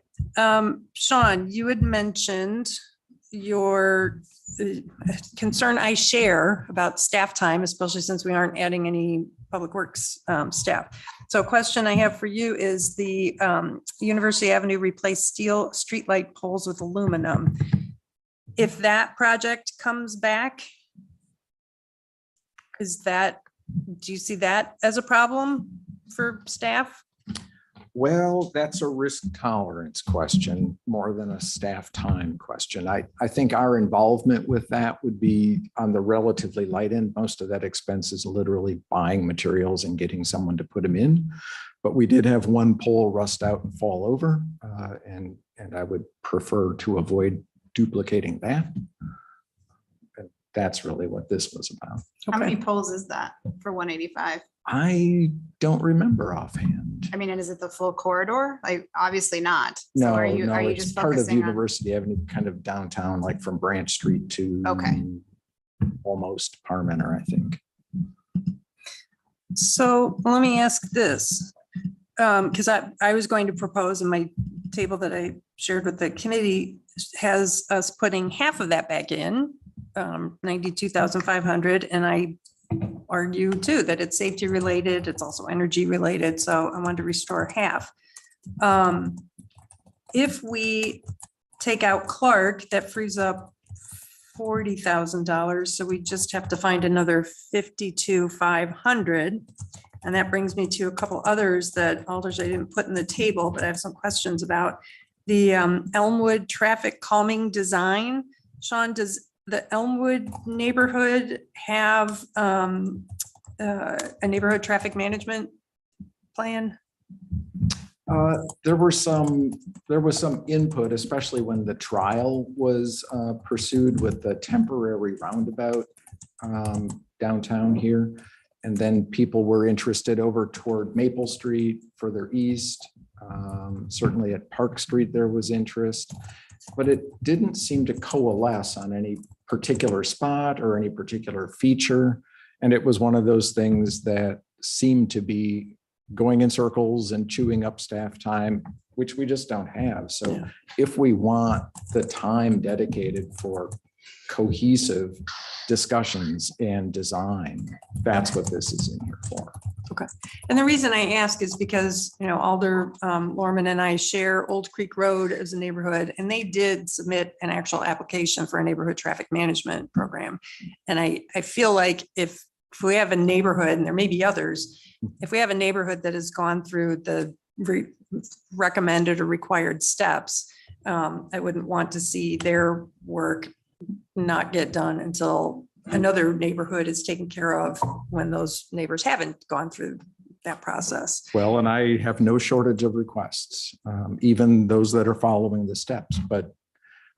Sean, you had mentioned your concern I share about staff time, especially since we aren't adding any Public Works staff. So a question I have for you is the University Avenue replace steel streetlight poles with aluminum. If that project comes back, do you see that as a problem for staff? Well, that's a risk tolerance question more than a staff time question. I think our involvement with that would be on the relatively light end. Most of that expense is literally buying materials and getting someone to put them in. But we did have 1 pole rust out and fall over, and I would prefer to avoid duplicating that. And that's really what this was about. How Okay. many poles is that for 185? I don't remember offhand. I mean, and is it the full corridor? Like, obviously not. So No, are you it's just part of focusing on? University Avenue, kind of downtown, like from Branch Street to. Okay. almost Parmenter, I think. So let me ask this, because I was going to propose in my table that I shared with the committee has us putting half of that back in, 92,500, and I argue too that it's safety related, it's also energy related, so I wanted to restore half. If we take out Clark, that frees up $40,000, so we just have to find another 52,500. And that brings me to a couple others that Alders I didn't put in the table, but I have some questions about. The Elmwood traffic calming design. Sean, does the Elmwood neighborhood have a neighborhood traffic management plan? There was some input, especially when the trial was pursued with the temporary roundabout downtown here. And then people were interested over toward Maple Street, further east. Certainly at Park Street, there was interest, but it didn't seem to coalesce on any particular spot or any particular feature. And it was one of those things that seemed to be going in circles and chewing up staff time, which we just don't have. So Yeah. if we want the time dedicated for cohesive discussions and design, that's what this is in here for. Okay. And the reason I ask is because, you know, Alder Lorman and I share Old Creek Road as a neighborhood, and they did submit an actual application for a neighborhood traffic management program. And I feel like if we have a neighborhood, and there may be others, if we have a neighborhood that has gone through the recommended or required steps, I wouldn't want to see their work not get done until another neighborhood is taken care of when those neighbors haven't gone through that process. Well, and I have no shortage of requests, even those that are following the steps, but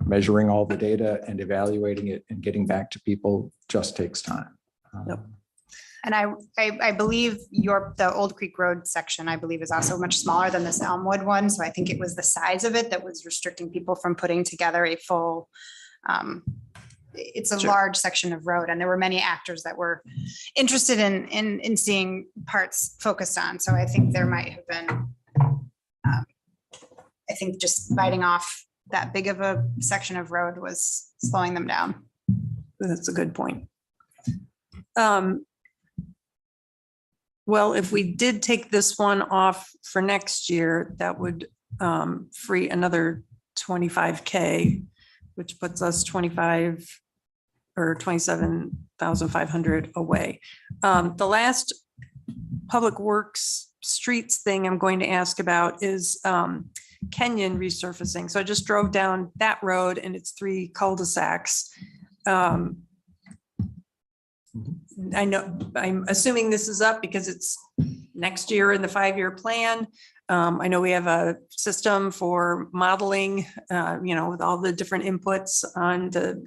measuring all the data and evaluating it and getting back to people just takes time. Yep. And I believe the Old Creek Road section, I believe, is also much smaller than this Elmwood one. So I think it was the size of it that was restricting people from putting together a full, it's a Sure. large section of road, and there were many actors that were interested in seeing parts focused on. So I think there might have been, I think just biting off that big of a section of road was slowing them down. That's a good point. Well, if we did take this one off for next year, that would free another 25K, which puts us 25 or 27,500 away. The last public works streets thing I'm going to ask about is Kenyon resurfacing. So I just drove down that road and it's 3 cul-de-sacs. I know, I'm assuming this is up because it's next year in the 5-year plan. I know we have a system for modeling, with all the different inputs on the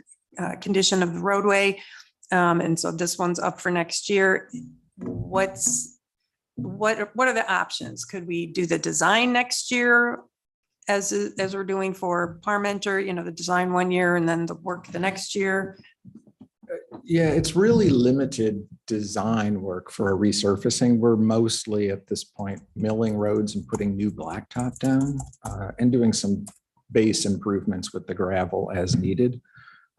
condition of the roadway. And so this one's up for next year. What are the options? Could we do the design next year as we're doing for Parmenter, the design 1 year and then the work the next year? Yeah, it's really limited design work for a resurfacing. We're mostly at this point milling roads and putting new blacktop down and doing some base improvements with the gravel as needed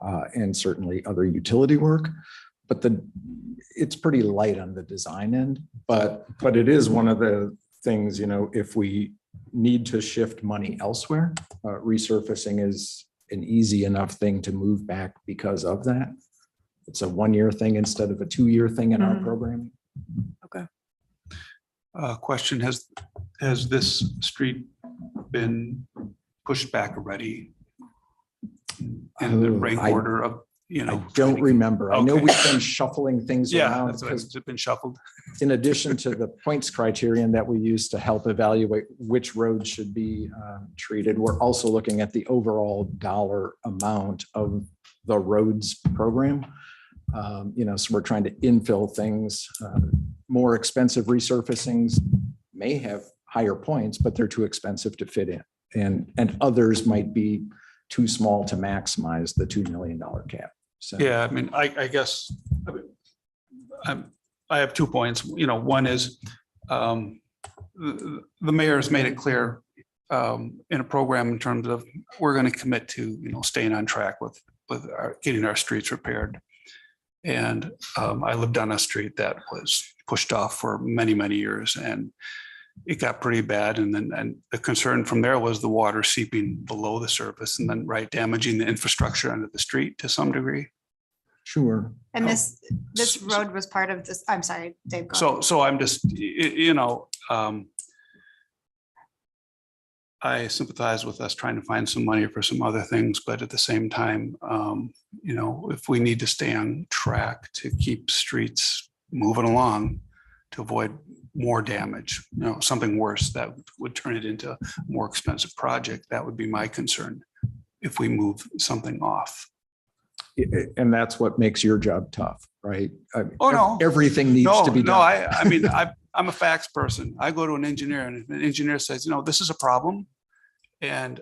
and certainly other utility work. But it's pretty light on the design end, but it is one of the things, if we need to shift money elsewhere, resurfacing is an easy enough thing to move back because of that. It's a 1-year thing instead of a 2-year thing in our programming. Okay. Question, has this street been pushed back already? In the rank I- order of, I don't remember. I know Okay. we've been shuffling things Yeah, around that's what because it's been shuffled. in addition to the points criterion that we use to help evaluate which roads should be treated, we're also looking at the overall dollar amount of the roads program. So we're trying to infill things. More expensive resurfacings may have higher points, but they're too expensive to fit in. And others might be too small to maximize the $2 million cap. So. Yeah, I mean, I guess I have 2 points. One is the mayor has made it clear in a program in terms of we're going to commit to, staying on track with getting our streets repaired. And I lived on a street that was pushed off for many, many years, and it got pretty bad. And the concern from there was the water seeping below the surface and then damaging the infrastructure under the street to some degree. Sure. And this road was part of this, I'm sorry, Dave. go ahead. So I'm just, I sympathize with us trying to find some money for some other things, but at the same time, if we need to stay on track to keep streets moving along to avoid more damage, something worse that would turn it into a more expensive project, that would be my concern if we move something off. And that's what makes your job tough, right? Oh, no. Everything needs to be done. No, I mean, I'm a facts person. I go to an engineer and an engineer says, this is a problem. And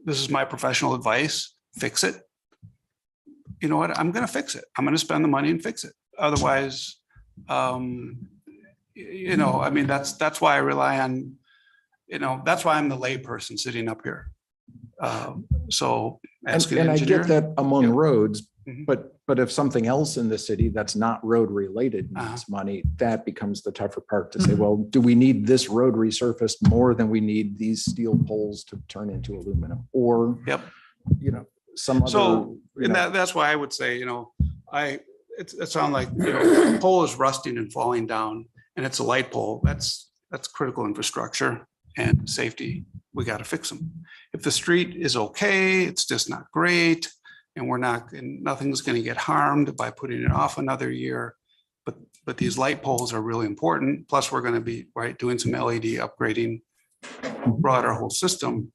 this is my professional advice, fix it. You know what? I'm going to fix it. I'm going to spend the money and fix it. Otherwise, I mean, that's why I rely on, that's why I'm the lay person sitting up here. So ask an And I engineer. get that among roads, Mhm. but if something else in the city that's not road related needs money, that becomes the tougher part to say, well, do we need this road resurfaced more than we need these steel poles to turn into aluminum? Or, Yep. some other. So, and that's why I would say, it sounds like, the pole is rusting and falling down and it's a light pole. That's critical infrastructure and safety. We got to fix them. If the street is okay, it's just not great. And nothing's going to get harmed by putting it off another year. But these light poles are really important. Plus we're going to be doing some LED upgrading, brought our whole system.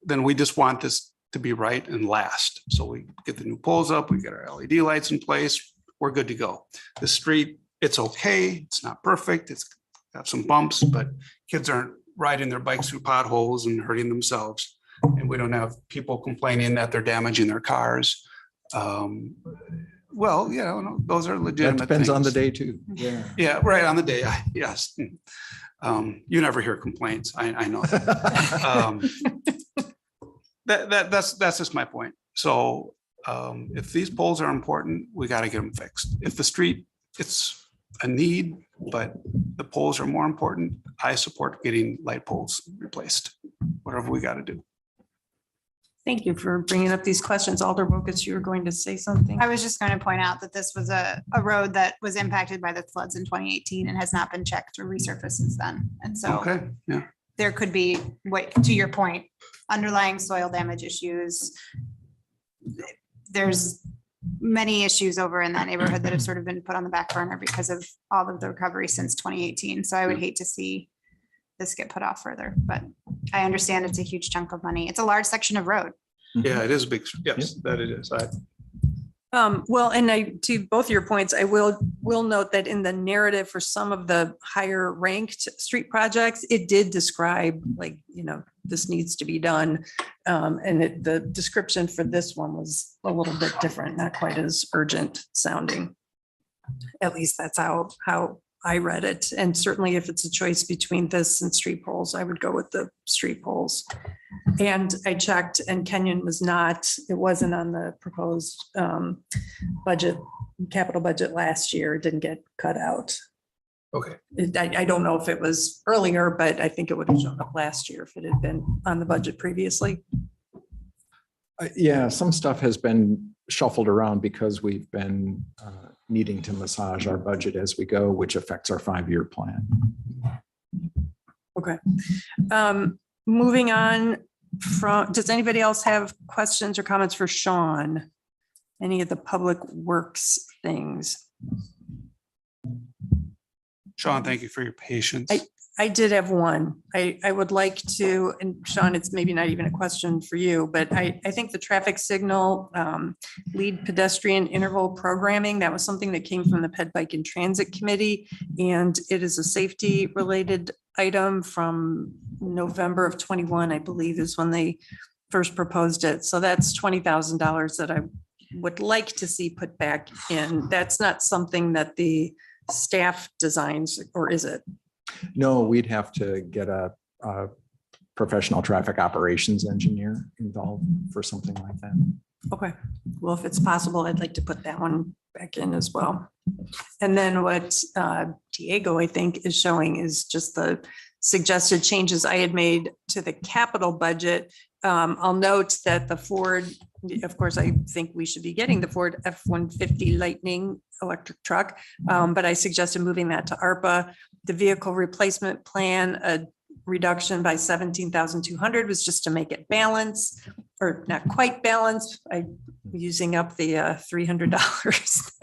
Then we just want this to be right and last. So we get the new poles up, we get our LED lights in place, we're good to go. The street, it's okay. It's not perfect. It's got some bumps, but kids aren't riding their bikes through potholes and hurting themselves. And we don't have people complaining that they're damaging their cars. Well, those are legitimate. That depends on the things. day too. Yeah. Yeah, right on the day. Yes. You never hear complaints. I know. That's just my point. So if these poles are important, we got to get them fixed. If the street, it's a need, but the poles are more important, I support getting light poles replaced, whatever we got to do. Thank you for bringing up these questions. Alder Wilkes, you were going to say something? I was just going to point out that this was a road that was impacted by the floods in 2018 and has not been checked or resurfaced since then. And so Okay, yeah. there could be, to your point, underlying soil damage issues. There's many issues over in that neighborhood that have sort of been put on the back burner because of all of the recovery since 2018. So I would hate to see this get put off further, but I understand it's a huge chunk of money. It's a large section of road. Yeah, it is a big, yes, that it is. Well, and to both your points, I will note that in the narrative for some of the higher ranked street projects, it did describe this needs to be done. And the description for this one was a little bit different, not quite as urgent sounding. At least that's how I read it. And certainly if it's a choice between this and street poles, I would go with the street poles. And I checked and Kenyon it wasn't on the proposed capital budget last year. It didn't get cut out. Okay. I don't know if it was earlier, but I think it would have shown up last year if it had been on the budget previously. Yeah, some stuff has been shuffled around because we've been needing to massage our budget as we go, which affects our 5-year plan. Okay. Moving on does anybody else have questions or comments for Sean? Any of the public works things? Sean, thank you for your patience. I did have one. I would like to, and Sean, it's maybe not even a question for you, but I think the traffic signal lead pedestrian interval programming, that was something that came from the Ped Bike and Transit Committee. And it is a safety related item from November of 21, I believe is when they first proposed it. So that's $20,000 that I would like to see put back in. That's not something that the staff designs, or is it? No, we'd have to get a professional traffic operations engineer involved for something like that. Okay, well, if it's possible, I'd like to put that one back in as well. And then what Diego, I think, is showing is just the suggested changes I had made to the capital budget. I'll note that the Ford, of course, I think we should be getting the Ford F-150 Lightning electric truck, but I suggested moving that to ARPA. The vehicle replacement plan, a reduction by 17,200 was just to make it balance, or not quite balanced. I'm using up the $300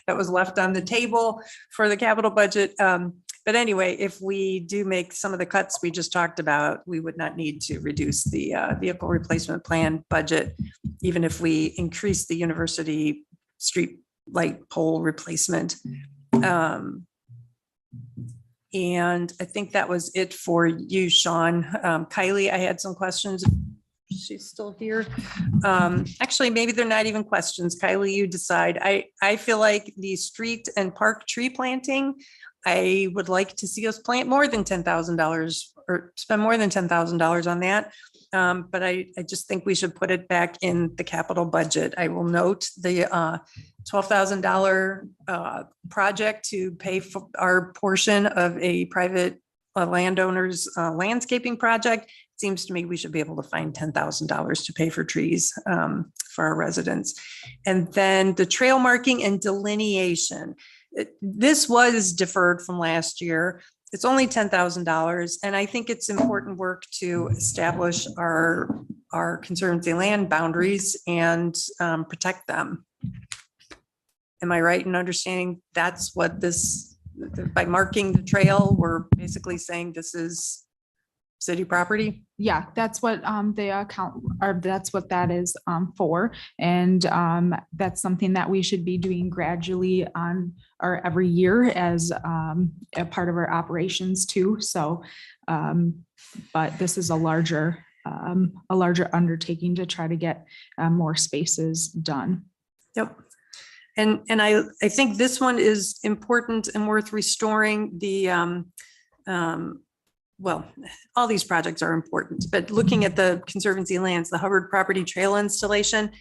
that was left on the table for the capital budget. But anyway, if we do make some of the cuts we just talked about, we would not need to reduce the vehicle replacement plan budget, even if we increase the university street light pole replacement. And I think that was it for you, Sean. Kylie, I had some questions. She's still here. Actually, maybe they're not even questions. Kylie, you decide. I feel like the street and park tree planting, I would like to see us plant more than $10,000 or spend more than $10,000 on that. But I just think we should put it back in the capital budget. I will note the $12,000 project to pay for our portion of a private landowner's landscaping project. It seems to me we should be able to find $10,000 to pay for trees for our residents. And then the trail marking and delineation. This was deferred from last year. It's only $10,000. And I think it's important work to establish our conservancy land boundaries and protect them. Am I right in understanding that's what this, by marking the trail, we're basically saying this is city property? Yeah, that's what the account, or that's what that is for. And that's something that we should be doing gradually on or every year as a part of our operations too. So, but this is a larger undertaking to try to get more spaces done. Yep. And I think this one is important and worth restoring. The well, all these projects are important, but looking at the conservancy lands, the Hubbard property trail installation,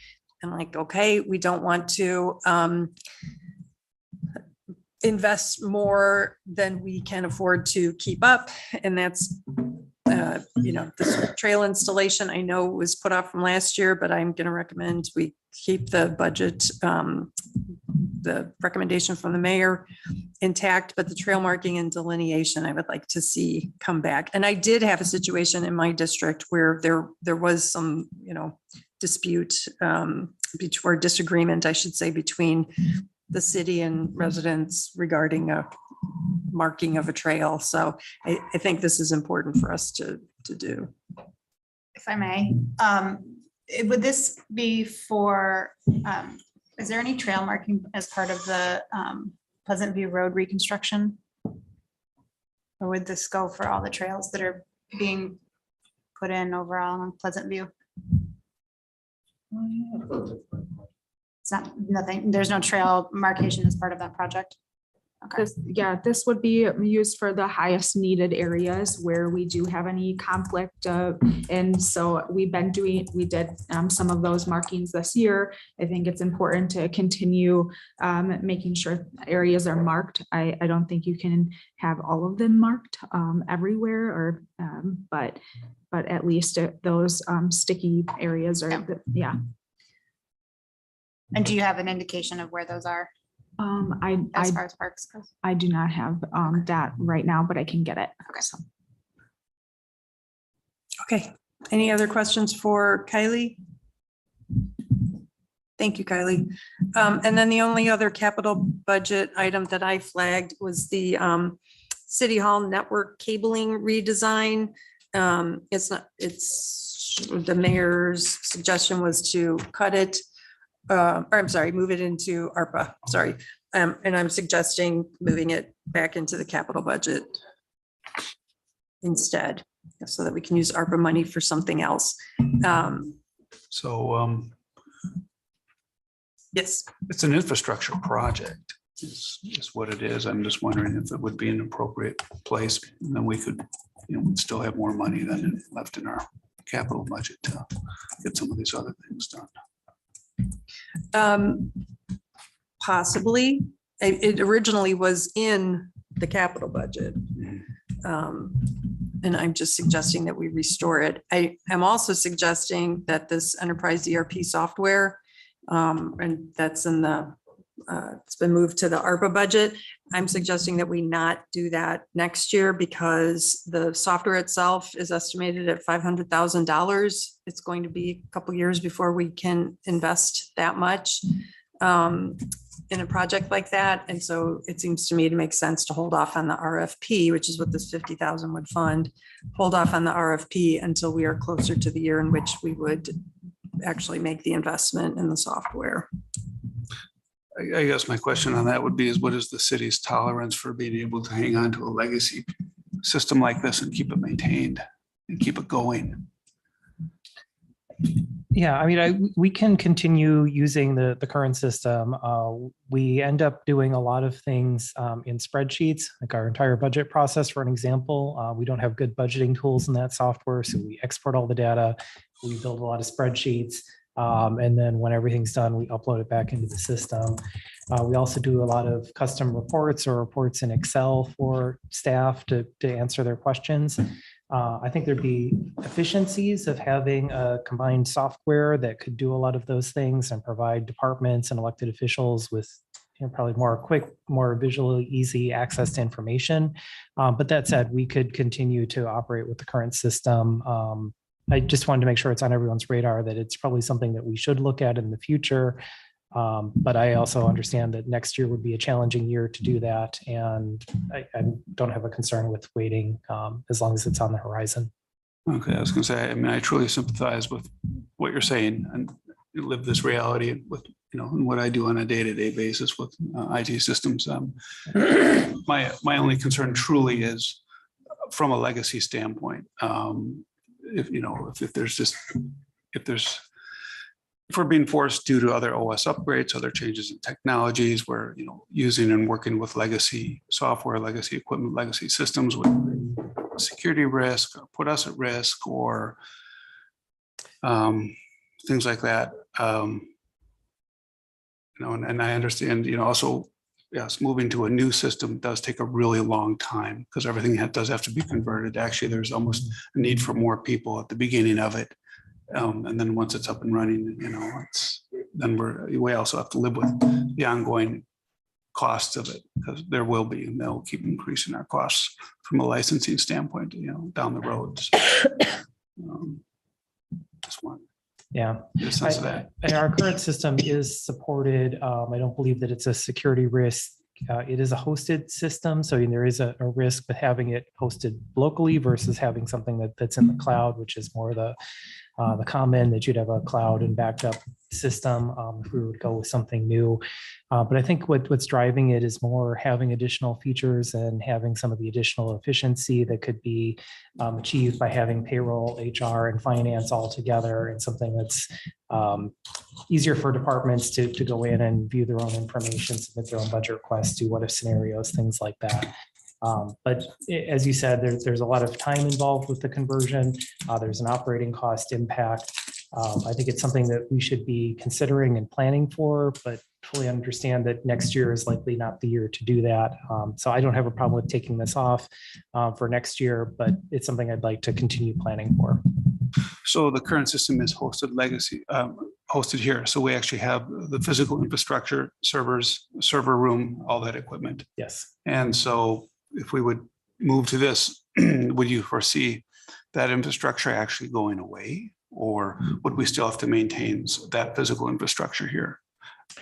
I'm like, okay, we don't want to invest more than we can afford to keep up. And that's, this trail installation, I know was put off from last year, but I'm going to recommend we keep the budget, the recommendation from the mayor intact, but the trail marking and delineation, I would like to see come back. And I did have a situation in my district where there was some, dispute or disagreement, I should say, between the city and residents regarding a marking of a trail. So I think this is important for us to do. If I may, would this be for, is there any trail marking as part of the Pleasant View Road reconstruction? Or would this go for all the trails that are being put in overall on Pleasant View? It's not, nothing, there's no trail markation as part of that project? Okay. This would be used for the highest needed areas where we do have any conflict. And so we did some of those markings this year. I think it's important to continue making sure areas are marked. I don't think you can have all of them marked everywhere, or but at least those sticky areas are, yeah. And do you have an indication of where those are? As far as parks goes? I do not have that right now, but I can get it. Okay. So. Okay. Any other questions for Kylie? Thank you, Kylie. And then the only other capital budget item that I flagged was the City Hall network cabling redesign. It's the mayor's suggestion was to cut it. Or I'm sorry, move it into ARPA, sorry. And I'm suggesting moving it back into the capital budget instead, so that we can use ARPA money for something else. So Yes. It's an infrastructure project is what it is. I'm just wondering if it would be an appropriate place. And then we could, we'd still have more money than left in our capital budget to get some of these other things done. Possibly. It originally was in the capital budget. And I'm just suggesting that we restore it. I am also suggesting that this enterprise ERP software, and that's in the, it's been moved to the ARPA budget. I'm suggesting that we not do that next year because the software itself is estimated at $500,000. It's going to be a couple years before we can invest that much in a project like that. And so it seems to me to make sense to hold off on the RFP, which is what this 50,000 would fund, hold off on the RFP until we are closer to the year in which we would actually make the investment in the software. I guess my question on that would be is what is the city's tolerance for being able to hang on to a legacy system like this and keep it maintained and keep it going? Yeah, I mean, we can continue using the current system. We end up doing a lot of things in spreadsheets, like our entire budget process, for an example. We don't have good budgeting tools in that software, so we export all the data. We build a lot of spreadsheets. And then when everything's done, we upload it back into the system. We also do a lot of custom reports or reports in Excel for staff to answer their questions. I think there'd be efficiencies of having a combined software that could do a lot of those things and provide departments and elected officials with probably more quick, more visually easy access to information. But that said, we could continue to operate with the current system. I just wanted to make sure it's on everyone's radar that it's probably something that we should look at in the future. But I also understand that next year would be a challenging year to do that. And I don't have a concern with waiting as long as it's on the horizon. Okay, I was going to say, I mean, I truly sympathize with what you're saying and live this reality with, and what I do on a day-to-day basis with IT systems. My only concern truly is from a legacy standpoint. If we're being forced due to other OS upgrades, other changes in technologies, where using and working with legacy software, legacy equipment, legacy systems would security risk, or put us at risk, or things like that. And I understand, also, yes, moving to a new system does take a really long time because everything does have to be converted. Actually, there's almost a need for more people at the beginning of it. And then once it's up and running, we also have to live with the ongoing costs of it because there will be, and they'll keep increasing our costs from a licensing standpoint, down the road. Just one. Yeah, Get a sense of that. and our current system is supported. I don't believe that it's a security risk. It is a hosted system, so there is a risk with having it hosted locally versus having something that's in the cloud, which is more the common that you'd have a cloud and backed up system if we would go with something new. But I think what's driving it is more having additional features and having some of the additional efficiency that could be achieved by having payroll, HR, and finance all together in something that's easier for departments to go in and view their own information, submit their own budget requests, do what if scenarios, things like that. But as you said, there's a lot of time involved with the conversion. There's an operating cost impact. I think it's something that we should be considering and planning for, but fully understand that next year is likely not the year to do that. So I don't have a problem with taking this off for next year, but it's something I'd like to continue planning for. So the current system is hosted here. So we actually have the physical infrastructure, servers, server room, all that equipment. Yes. And so if we would move to this, would you foresee that infrastructure actually going away? Or would we still have to maintain that physical infrastructure here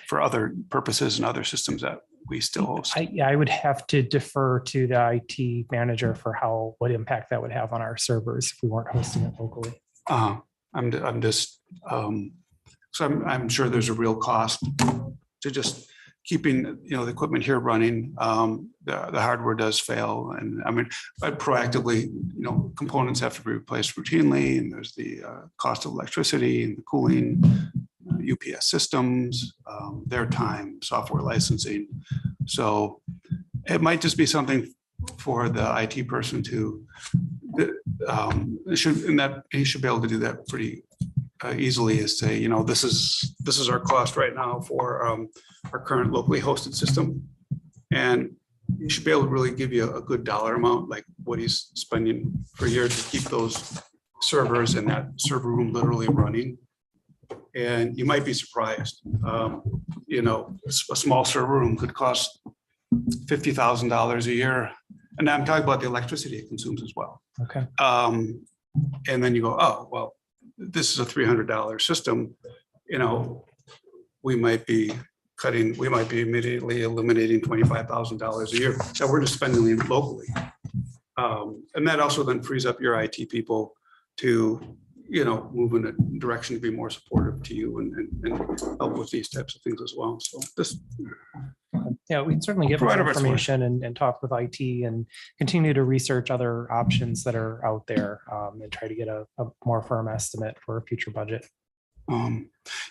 for other purposes and other systems that we still host? I would have to defer to the IT manager for what impact that would have on our servers if we weren't hosting it locally. I'm just, so I'm sure there's a real cost to just keeping, the equipment here running. The hardware does fail. And I mean, proactively, components have to be replaced routinely, and there's the cost of electricity and the cooling, UPS systems, their time, software licensing. So it might just be something for the IT person to, he should be able to do that pretty easily, is say, you know, this is our cost right now for our current locally hosted system. And he should be able to really give you a good dollar amount, like what he's spending per year to keep those servers in that server room literally running. And you might be surprised, you know, a small server room could cost $50,000 a year. And I'm talking about the electricity it consumes as well. Okay. And then you go, oh, well, this is a $300 system, you know, we might be immediately eliminating $25,000 a year that we're just spending locally. And that also then frees up your IT people to, you know, move in a direction to be more supportive to you and help with these types of things as well. So this, Yeah, we can certainly get more Provide our best work. information and talk with IT and continue to research other options that are out there and try to get a more firm estimate for a future budget.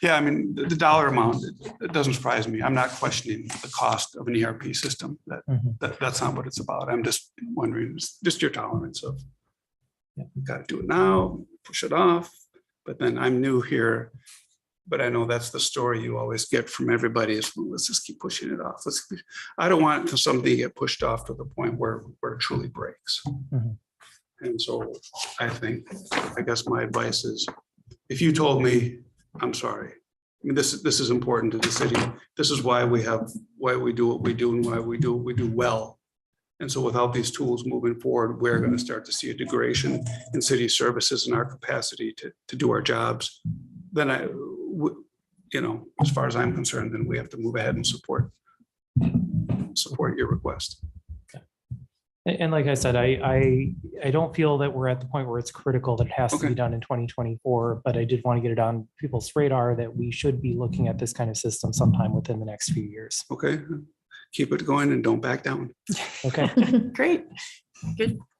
yeah, I mean, the dollar amount, it doesn't surprise me. I'm not questioning the cost of an ERP system. That's not what it's about. I'm just wondering, just your tolerance of, got to do it now, push it off. But then I'm new here, but I know that's the story you always get from everybody is, well, let's just keep pushing it off. I don't want something to get pushed off to the point where it truly breaks. And so I guess my advice is, if you told me, I'm sorry, I mean, this is important to the city. This is why we do what we do and why we do what we do well. And so without these tools moving forward, we're going to start to see a degradation in city services and our capacity to do our jobs. Then you know, as far as I'm concerned, then we have to move ahead and support your request. And like I said, I don't feel that we're at the point where it's critical that it has to Okay. be done in 2024, but I did want to get it on people's radar that we should be looking at this kind of system sometime within the next few years. Okay, keep it going and don't back down. Okay. Great.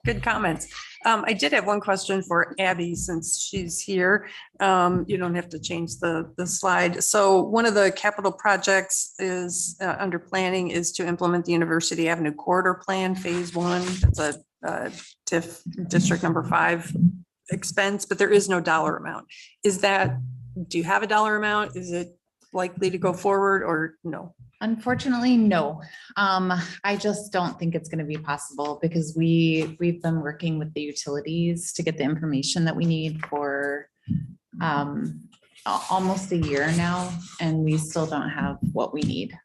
Good comments. I did have one question for Abby, since she's here. You don't have to change the slide. So one of the capital projects is under planning is to implement the University Avenue Corridor Plan, Phase 1. That's a TIF District Number 5 expense, but there is no dollar amount. Do you have a dollar amount? Is it likely to go forward or no? Unfortunately, no. I just don't think it's going to be possible because we've been working with the utilities to get the information that we need for almost a year now, and we still don't have what we need.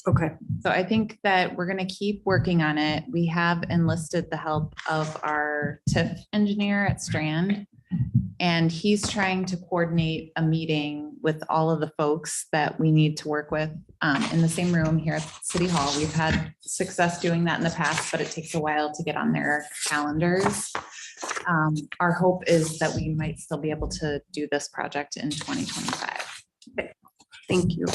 Okay. So I think that we're going to keep working on it. We have enlisted the help of our TIF engineer at Strand, and he's trying to coordinate a meeting with all of the folks that we need to work with in the same room here at City Hall. We've had success doing that in the past, but it takes a while to get on their calendars. Our hope is that we might still be able to do this project in 2025. Thank you.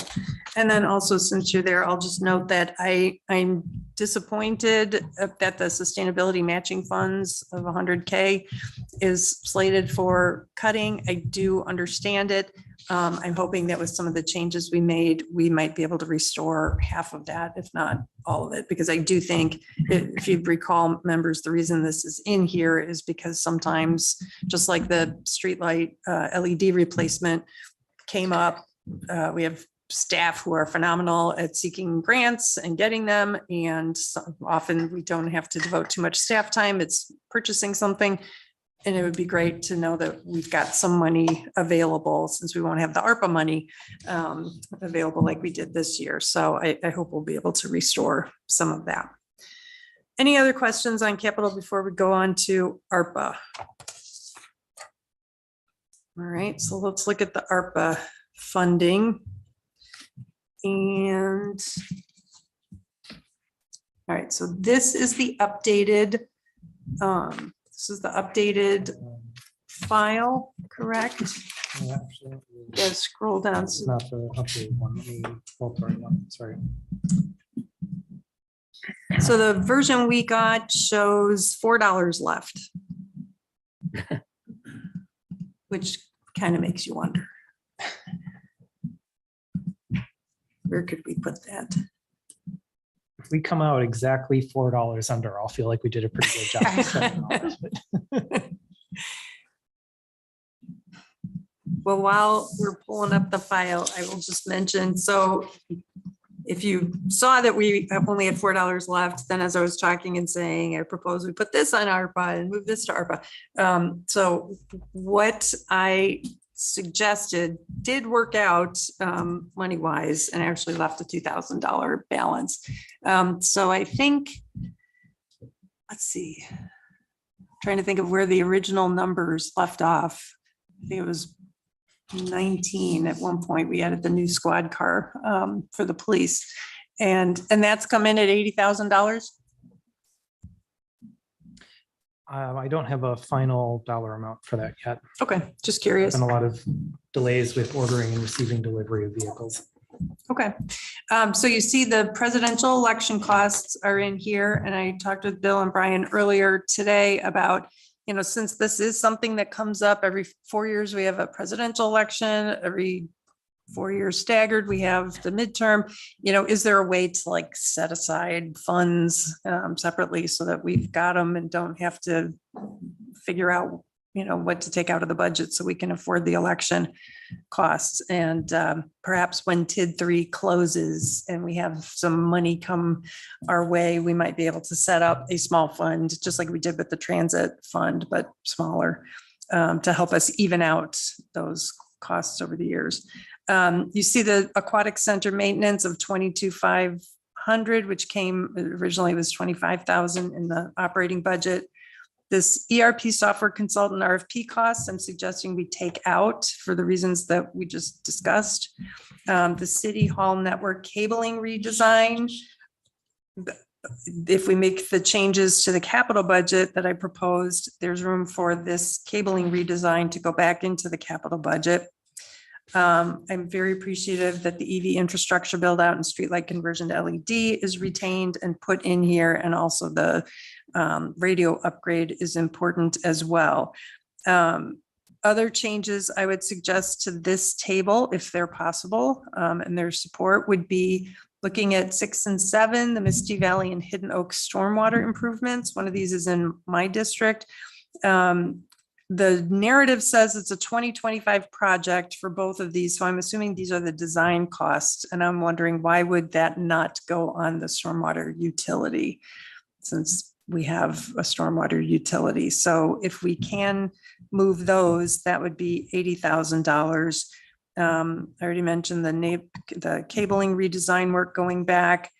And then also, since you're there, I'll just note that I'm disappointed that the sustainability matching funds of 100K is slated for cutting. I do understand it. I'm hoping that with some of the changes we made, we might be able to restore half of that, if not all of it, because I do think, if you recall, members, the reason this is in here is because sometimes, just like the streetlight LED replacement came up, we have staff who are phenomenal at seeking grants and getting them. And often we don't have to devote too much staff time. It's purchasing something. And it would be great to know that we've got some money available, since we won't have the ARPA money available like we did this year. So I hope we'll be able to restore some of that. Any other questions on capital before we go on to ARPA? All right, so let's look at the ARPA funding. And all right, so this is the updated file, correct? Yeah, actually, Yeah, scroll down. it's not the updated one. Let me pull the right one. Sorry. So the version we got shows $4 left, which kind of makes you wonder. Where could we put that? If we come out exactly $4 under, I'll feel like we did a pretty good job. of $7, but- Well, while we're pulling up the file, I will just mention, so if you saw that we only had $4 left, then as I was talking and saying, I propose we put this on ARPA and move this to ARPA. So what I suggested did work out money wise and actually left a $2,000 balance. So I think, let's see, trying to think of where the original numbers left off. I think it was 19 at one point. We added the new squad car for the police, and that's come in at $80,000. I don't have a final dollar amount for that yet. Okay, just curious. Been a lot of delays with ordering and receiving delivery of vehicles. Okay, so you see the presidential election costs are in here, and I talked with Bill and Brian earlier today about, you know, since this is something that comes up every 4 years, we have a presidential election, every 4 years staggered, we have the midterm, you know, is there a way to like set aside funds separately so that we've got them and don't have to figure out, you know, what to take out of the budget so we can afford the election costs? And perhaps when TID 3 closes and we have some money come our way, we might be able to set up a small fund, just like we did with the transit fund, but smaller, to help us even out those costs over the years. You see the aquatic center maintenance of 22,500, which came originally was 25,000 in the operating budget. This ERP software consultant RFP costs, I'm suggesting we take out for the reasons that we just discussed. The city hall network cabling redesign. If we make the changes to the capital budget that I proposed, there's room for this cabling redesign to go back into the capital budget. I'm very appreciative that the EV infrastructure build out and streetlight conversion to LED is retained and put in here, and also the radio upgrade is important as well. Other changes I would suggest to this table, if they're possible, and their support, would be looking at 6 and 7, the Misty Valley and Hidden Oak stormwater improvements. One of these is in my district. The narrative says it's a 2025 project for both of these. So I'm assuming these are the design costs. And I'm wondering, why would that not go on the stormwater utility, since we have a stormwater utility? So if we can move those, that would be $80,000. I already mentioned the cabling redesign work going back.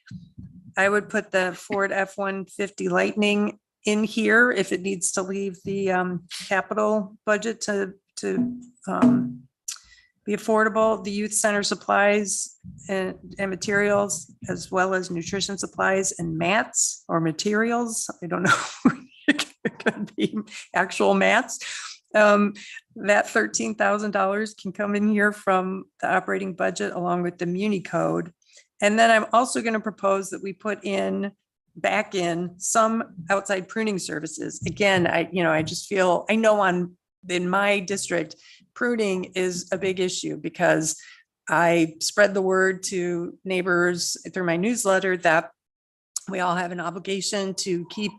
I would put the Ford F-150 Lightning in here if it needs to leave the capital budget to be affordable. The youth center supplies and materials, as well as nutrition supplies and mats or materials. I don't know. It could be actual mats. That $13,000 can come in here from the operating budget along with the Muni code. And then I'm also going to propose that we put back in some outside pruning services. Again, I just feel, I know in my district, pruning is a big issue because I spread the word to neighbors through my newsletter that we all have an obligation to keep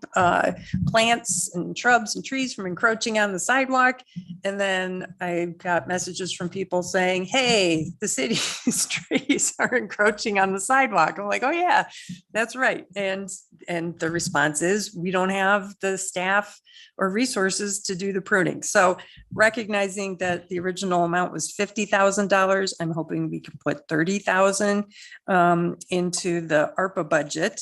plants and shrubs and trees from encroaching on the sidewalk. And then I got messages from people saying, hey, the city's trees are encroaching on the sidewalk. I'm like, oh yeah, that's right. And the response is, we don't have the staff or resources to do the pruning. So recognizing that the original amount was $50,000, I'm hoping we can put $30,000 into the ARPA budget.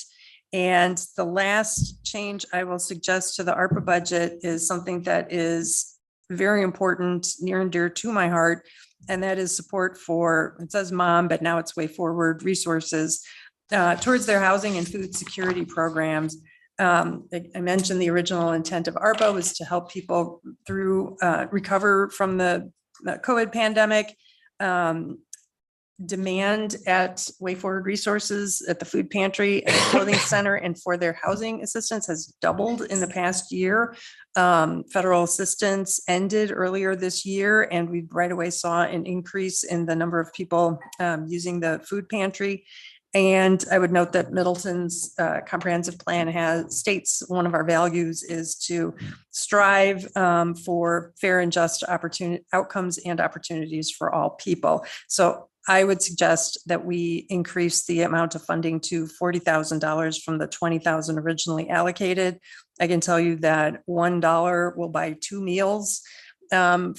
And the last change I will suggest to the ARPA budget is something that is very important, near and dear to my heart, and that is support for, it says mom, but now it's Way Forward resources towards their housing and food security programs. I mentioned the original intent of ARPA was to help people through recover from the COVID pandemic. demand at Way Forward Resources at the food pantry and clothing center and for their housing assistance has doubled in the past year. Federal assistance ended earlier this year, and we right away saw an increase in the number of people using the food pantry. And I would note that Middleton's comprehensive plan states one of our values is to strive for fair and just outcomes and opportunities for all people. So I would suggest that we increase the amount of funding to $40,000 from the $20,000 originally allocated. I can tell you that $1 will buy 2 meals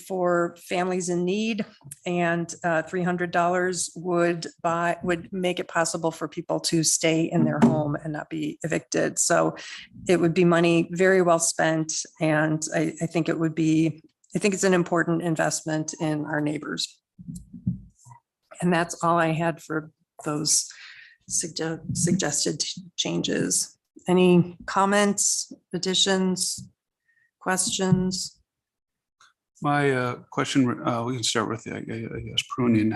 for families in need, and $300 would make it possible for people to stay in their home and not be evicted. So it would be money very well spent, and I think it's an important investment in our neighbors. And that's all I had for those suggested changes. Any comments, additions, questions? My question, we can start with, I guess, pruning.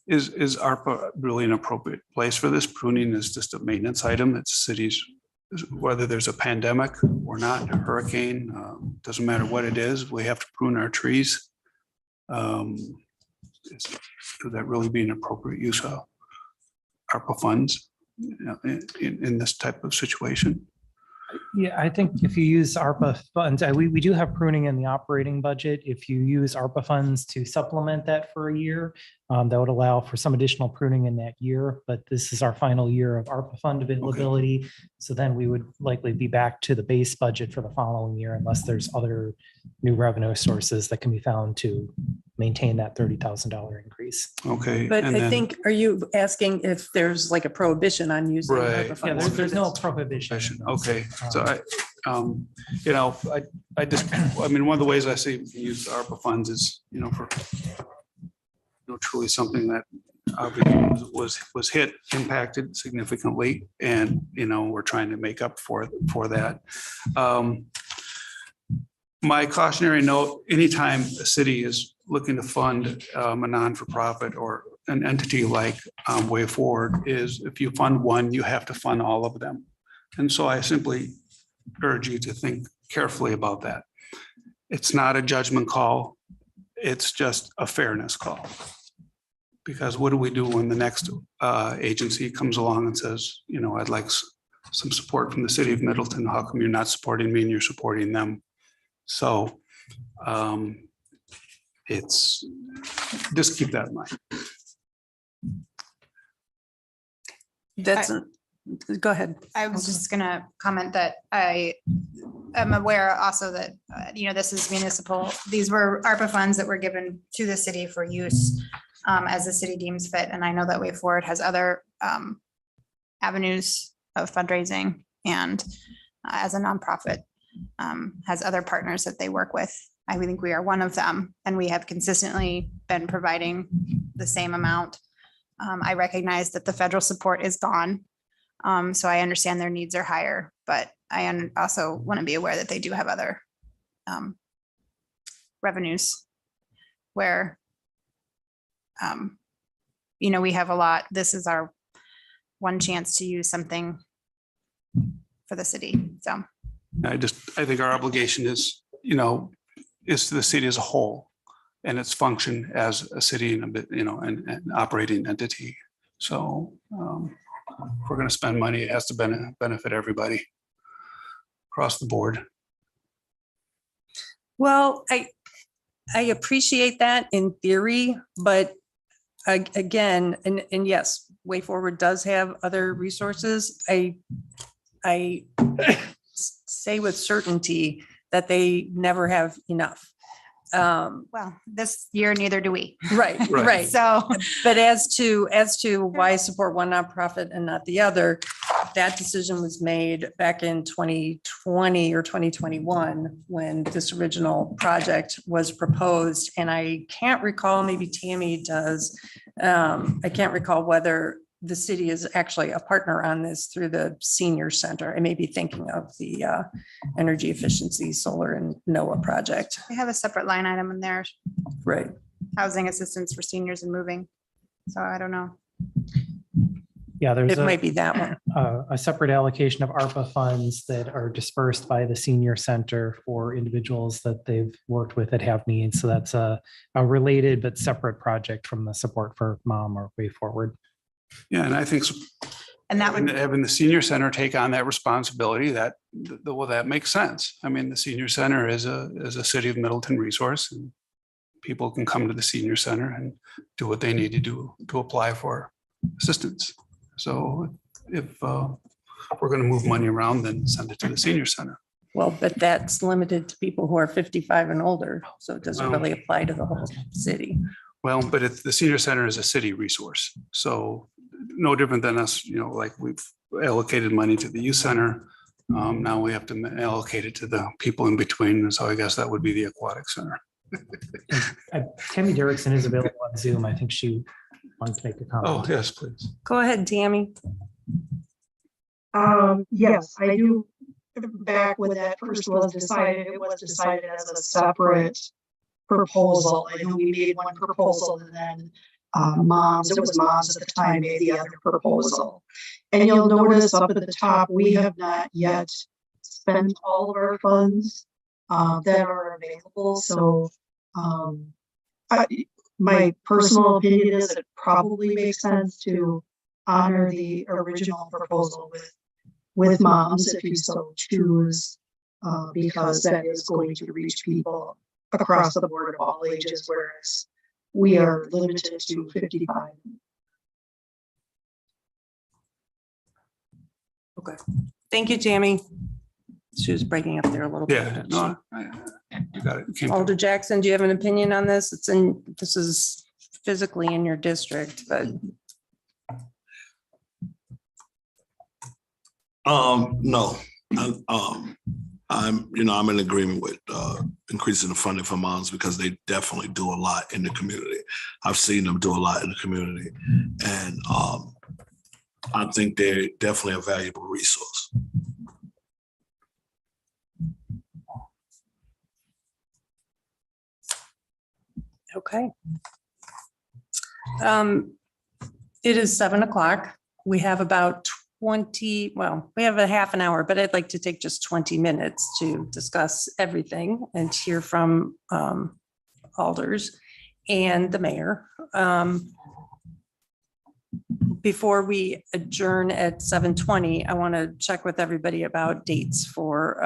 Is ARPA really an appropriate place for this? Pruning is just a maintenance item. It's cities, whether there's a pandemic or not, a hurricane, doesn't matter what it is, we have to prune our trees. Could that really be an appropriate use of ARPA funds in this type of situation? Yeah, I think if you use ARPA funds, we do have pruning in the operating budget. If you use ARPA funds to supplement that for a year, that would allow for some additional pruning in that year. But this is our final year of ARPA fund availability. Okay. So then we would likely be back to the base budget for the following year unless there's other new revenue sources that can be found to maintain that $30,000 increase. Okay. But I think, are you asking if there's like a prohibition on using right. ARPA funds? Yeah, there's no prohibition. Okay. So I mean, one of the ways I see use ARPA funds is, for truly something that obviously was impacted significantly, and we're trying to make up for that. My cautionary note: anytime a city is looking to fund a non-for-profit or an entity like Way Forward, is if you fund one, you have to fund all of them. And so I simply urge you to think carefully about that. It's not a judgment call. It's just a fairness call. Because what do we do when the next agency comes along and says, I'd like some support from the city of Middleton. How come you're not supporting me and you're supporting them? So it's just keep that in mind. Go ahead. I was just gonna comment that I am aware also that, this is municipal. These were ARPA funds that were given to the city for use as the city deems fit. And I know that Way Forward has other avenues of fundraising, and as a nonprofit has other partners that they work with. I think we are one of them, and we have consistently been providing the same amount. I recognize that the federal support is gone. So I understand their needs are higher, but I also want to be aware that they do have other revenues where, we have a lot. This is our one chance to use something for the city. So I think our obligation is to the city as a whole and its function as a city and an operating entity. So if we're going to spend money, it has to benefit everybody across the board. Well, I appreciate that in theory, but again, and yes, Way Forward does have other resources. I say with certainty that they never have enough. Well, this year, neither do we. Right. So, but as to why support one nonprofit and not the other, that decision was made back in 2020 or 2021 when this original project was proposed. And I can't recall, maybe Tammy does. I can't recall whether the city is actually a partner on this through the senior center. I may be thinking of the energy efficiency solar and NOAA project. they have a separate line item in there. Right. housing assistance for seniors and moving. So I don't know. Yeah, there's It might be that one. a separate allocation of ARPA funds that are dispersed by the senior center for individuals that they've worked with that have needs. So that's a related but separate project from the support for mom or way forward. Yeah, and I think And that would, having the senior center take on that responsibility, well, that makes sense. I mean, the senior center is a city of Middleton resource, and people can come to the senior center and do what they need to do to apply for assistance. So if we're going to move money around, then send it to the senior center. Well, but that's limited to people who are 55 and older, so it doesn't Well- really apply to the whole city. Well, but the senior center is a city resource, so no different than us, like we've allocated money to the youth center. Now we have to allocate it to the people in between. So I guess that would be the aquatic center. Tammy Derrickson is available on Zoom. I think she wanted to make a comment. Oh, yes, please. Go ahead, Tammy. Yes, I do. Back when that first was decided, it was decided as a separate proposal. I know we made one proposal and then moms at the time made the other proposal. And you'll notice up at the top, we have not yet spent all of our funds that are available. So my personal opinion is it probably makes sense to honor the original proposal with moms if you so choose, because that is going to reach people across the board of all ages, whereas we are limited to 55. Okay. Thank you, Tammy. She was breaking up there a little bit. Yeah, no, you got it. It came through. Alder Jackson, do you have an opinion on this? This is physically in your district, but No, I'm in agreement with increasing the funding for moms because they definitely do a lot in the community. I've seen them do a lot in the community, and I think they're definitely a valuable resource. okay. It is 7 o'clock. We have about we have a half an hour, but I'd like to take just 20 minutes to discuss everything and hear from alders and the mayor. Before we adjourn at 7:20, I want to check with everybody about dates for,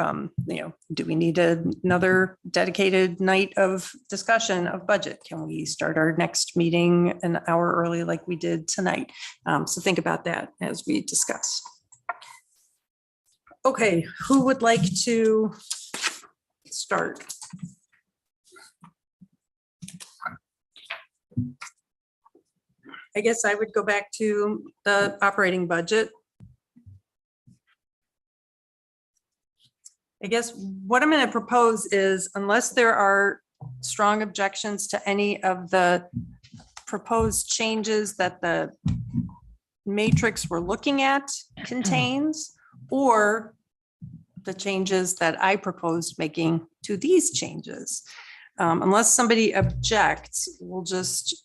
do we need another dedicated night of discussion of budget? Can we start our next meeting an hour early like we did tonight? So think about that as we discuss. Okay, who would like to start? I guess I would go back to the operating budget. I guess what I'm going to propose is, unless there are strong objections to any of the proposed changes that the matrix we're looking at contains, or the changes that I proposed making to these changes. Unless somebody objects, we'll just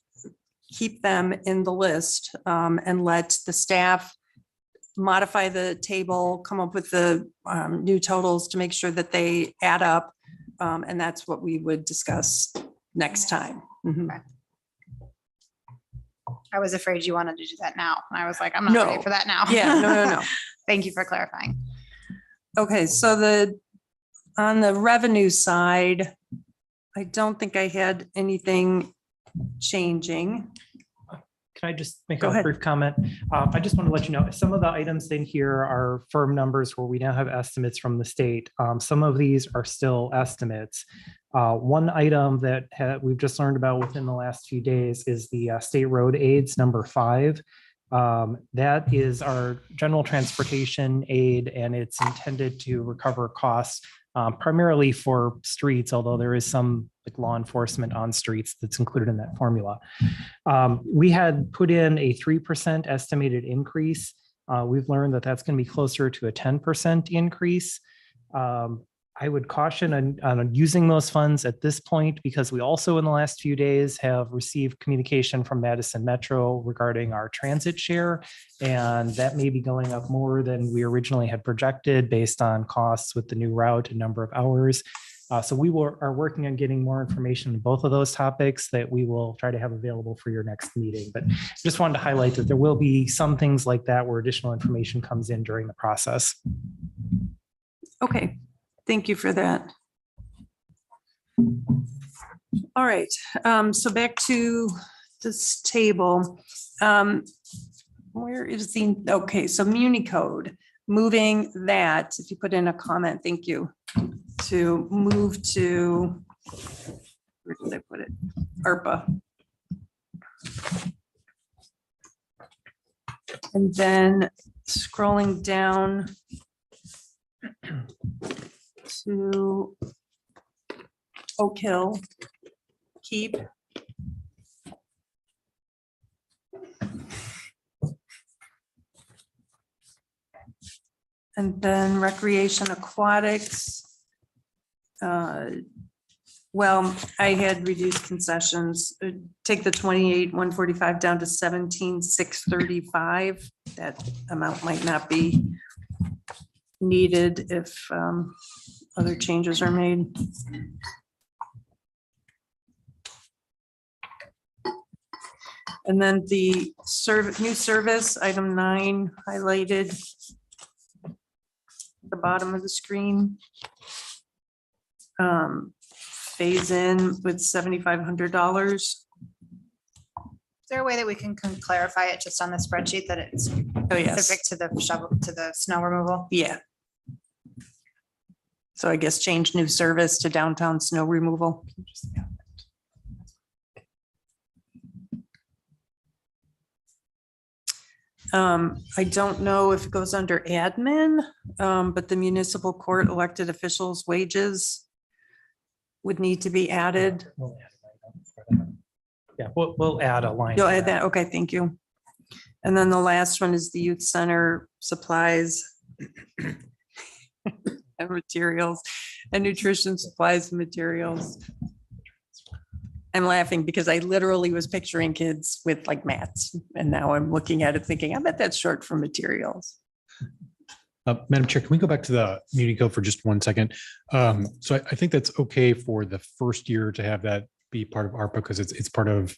keep them in the list and let the staff modify the table, come up with the new totals to make sure that they add up. And that's what we would discuss next time. Mhm. I was afraid you wanted to do that now. And I was like, I'm not ready No. for that now. Yeah, no. Thank you for clarifying. Okay, so on the revenue side, I don't think I had anything changing. Can I just make Go a ahead. brief comment? I just want to let you know, some of the items in here are firm numbers where we now have estimates from the state. Some of these are still estimates. One item that we've just learned about within the last few days is the state road aids number 5. That is our general transportation aid, and it's intended to recover costs primarily for streets, although there is some like law enforcement on streets that's included in that formula. We had put in a 3% estimated increase. We've learned that that's going to be closer to a 10% increase. I would caution on using those funds at this point because we also in the last few days have received communication from Madison Metro regarding our transit share. And that may be going up more than we originally had projected based on costs with the new route and number of hours. So we are working on getting more information on both of those topics that we will try to have available for your next meeting. But just wanted to highlight that there will be some things like that where additional information comes in during the process. Okay, thank you for that. All right, so back to this table. Where is the, okay, so Muni code, moving that, if you put in a comment, thank you, to move to, where did I put it? ARPA. And then scrolling down to Oak Hill, keep. And then recreation aquatics. Well, I had reduced concessions, take the 28,145 down to 17,635. That amount might not be needed if other changes are made. And then the new service, item 9 highlighted the bottom of the screen. Phase in with $7,500. Is there a way that we can clarify it just on the spreadsheet that it's Oh, yes. specific to the shovel, to the snow removal? Yeah. So I guess change new service to downtown snow removal. I don't know if it goes under admin, but the municipal court elected officials' wages would need to be added. Yeah, we'll add a line. You'll to add that, okay, thank you. And then the last one is the youth center supplies and materials and nutrition supplies and materials. I'm laughing because I literally was picturing kids with like mats and now I'm looking at it thinking, I bet that's short for materials. Madam Chair, can we go back to the Muni code for just 1 second? So I think that's okay for the first year to have that be part of ARPA because it's part of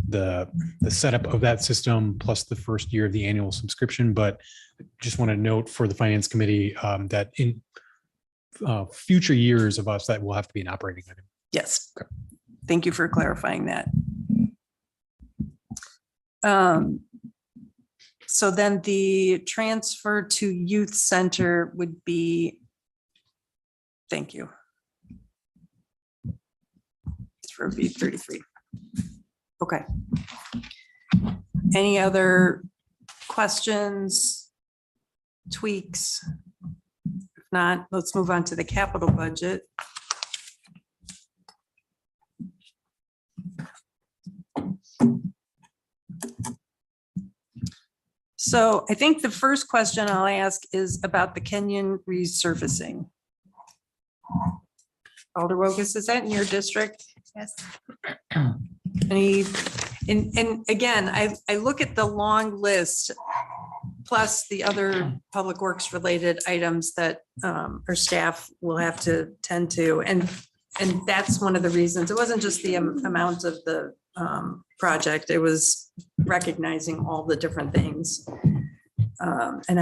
the setup of that system plus the first year of the annual subscription. But just want to note for the Finance Committee that in future years of us, that will have to be an operating item. Yes. Okay. Thank you for clarifying that. So then the transfer to youth center would be, thank you. For B33. Okay. Any other questions, tweaks? If not, let's move on to the capital budget. So I think the first question I'll ask is about the Kenyon resurfacing. Alder Wogus, is that in your district? Yes. And again, I look at the long list plus the other public works related items that our staff will have to tend to. And that's one of the reasons. It wasn't just the amount of the project. It was recognizing all the different things and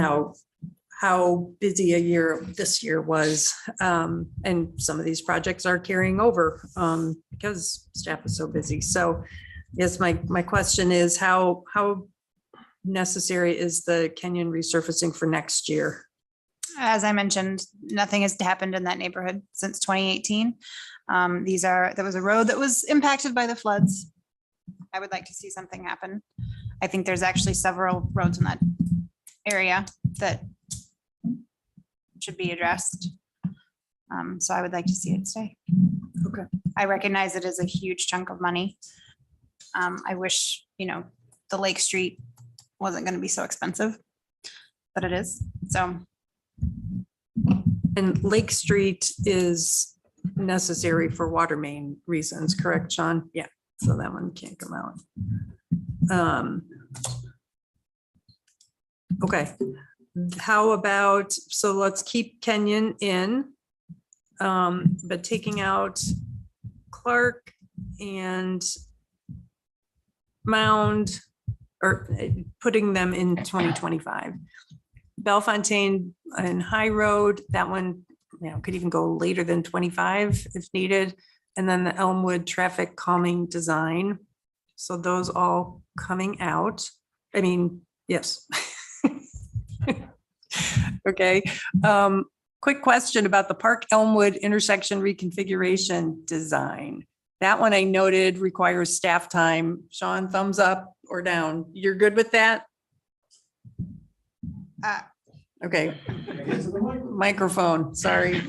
how busy a year this year was. And some of these projects are carrying over because staff is so busy. So yes, my question is how necessary is the Kenyon resurfacing for next year? As I mentioned, nothing has happened in that neighborhood since 2018. There was a road that was impacted by the floods. I would like to see something happen. I think there's actually several roads in that area that should be addressed. So I would like to see it stay. Okay. I recognize it as a huge chunk of money. I wish, the Lake Street wasn't going to be so expensive, but it is. So. And Lake Street is necessary for water main reasons, correct, Sean? Yeah, so that one can't come out. Okay, how about, so let's keep Kenyon in, but taking out Clark and Mound, or putting them in 2025. Bellefontaine and High Road, that one, could even go later than 25 if needed. And then the Elmwood traffic calming design. So those all coming out. I mean, yes. Okay. Quick question about the Park Elmwood intersection reconfiguration design. That one I noted requires staff time. Sean, thumbs up or down? You're good with that? Okay. Microphone, sorry.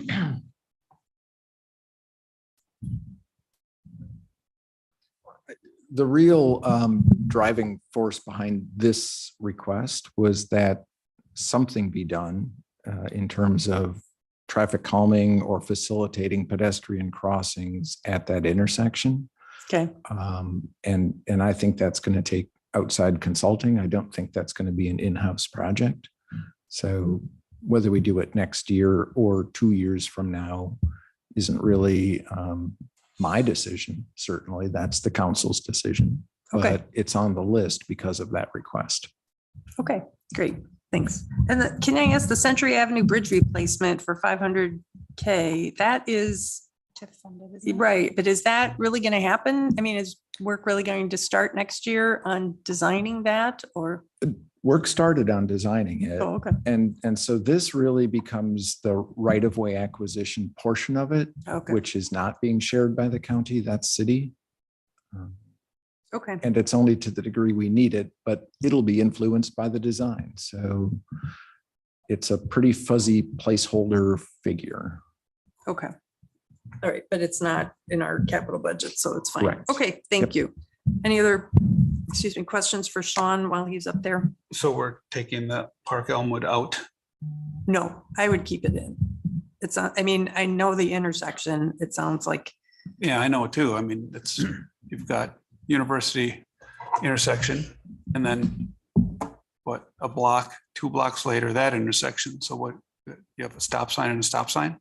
The real driving force behind this request was that something be done in terms of traffic calming or facilitating pedestrian crossings at that intersection. Okay. And I think that's going to take outside consulting. I don't think that's going to be an in-house project. So whether we do it next year or 2 years from now isn't really my decision. Certainly, that's the council's decision. Okay. But it's on the list because of that request. Okay, great, thanks. And can I ask the Century Avenue Bridge replacement for 500K? That is TIF funded, isn't it? right, but is that really going to happen? I mean, is work really going to start next year on designing that, or? Work started on designing it. Oh, okay. And so this really becomes the right-of-way acquisition portion of it, Okay. which is not being shared by the county, that's city. Okay. And it's only to the degree we need it, but it'll be influenced by the design. So it's a pretty fuzzy placeholder figure. Okay. All right, but it's not in our capital budget, so it's fine. Correct. Okay, thank you. Any other, questions for Sean while he's up there? So we're taking the Park Elmwood out. No, I would keep it in. It's not, I mean, I know the intersection, it sounds like, Yeah, I know it too. I mean, it's, you've got University intersection and then what, a block, 2 blocks later, that intersection. So what, you have a stop sign and a stop sign?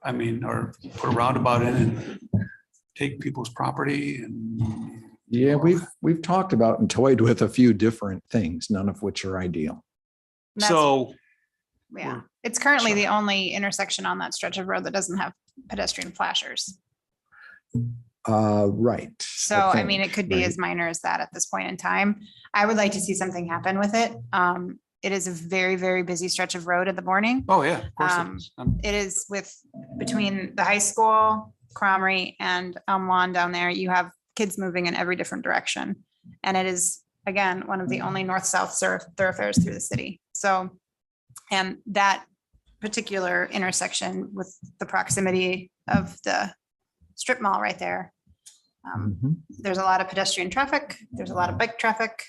I mean, or put a roundabout in and take people's property and. Yeah, we've talked about and toyed with a few different things, none of which are ideal. That's- So, Yeah, it's currently the only intersection on that stretch of road that doesn't have pedestrian flashers. Right. So, I mean, think, it could be right. as minor as that at this point in time. I would like to see something happen with it. It is a very, very busy stretch of road in the morning. oh yeah, of course. Um, it is. It is between the high school, Cromery and Elm Lawn down there, you have kids moving in every different direction. And it is, again, one of the only north-south thoroughfares through the city. So, and that particular intersection with the proximity of the strip mall right there. Mhm. There's a lot of pedestrian traffic. There's a lot of bike traffic.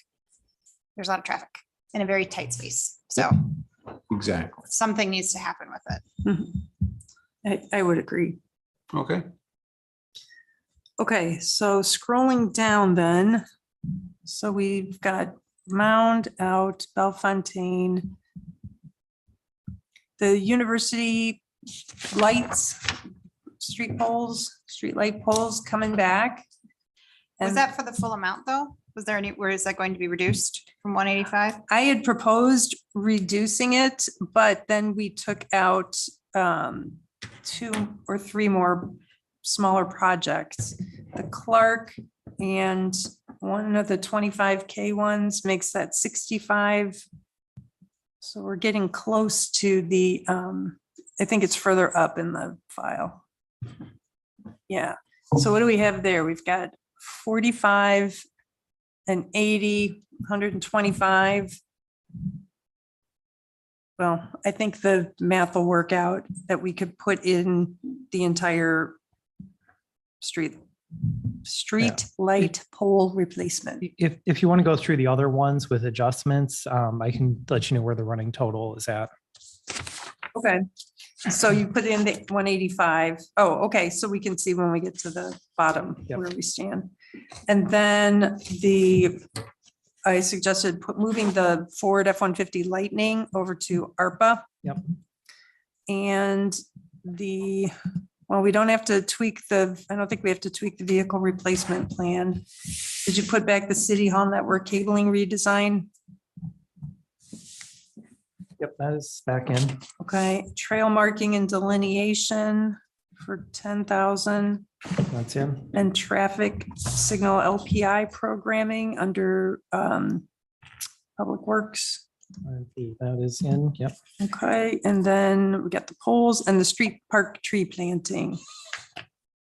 There's a lot of traffic in a very tight space. So Exactly. something needs to happen with it. I would agree. Okay, Okay, so scrolling down then, so we've got Mound out, Bellefontaine. The university lights, street light poles coming back. Was And that for the full amount though? Was there any, where is that going to be reduced from 185? I had proposed reducing it, but then we took out 2 or 3 more smaller projects. The Clark and one of the 25K ones makes that 65. So we're getting close to the, I think it's further up in the file. Yeah, so what do we have there? We've got 45 and 80, 125. Well, I think the math will work out that we could put in the entire street light pole replacement. If you want to go through the other ones with adjustments, I can let you know where the running total is at. Okay, so you put in the 185. Oh, okay, so we can see when we get to the bottom Yep. where we stand. And then I suggested moving the Ford F-150 Lightning over to ARPA. Yep. And well, we don't have to tweak I don't think we have to tweak the vehicle replacement plan. Did you put back the city hall network cabling redesign? Yep, that is back in. Okay, trail marking and delineation for 10,000, That's in. and traffic signal LPI programming under Public Works. I believe that is in. Yep. Okay, and then we got the poles and the street park tree planting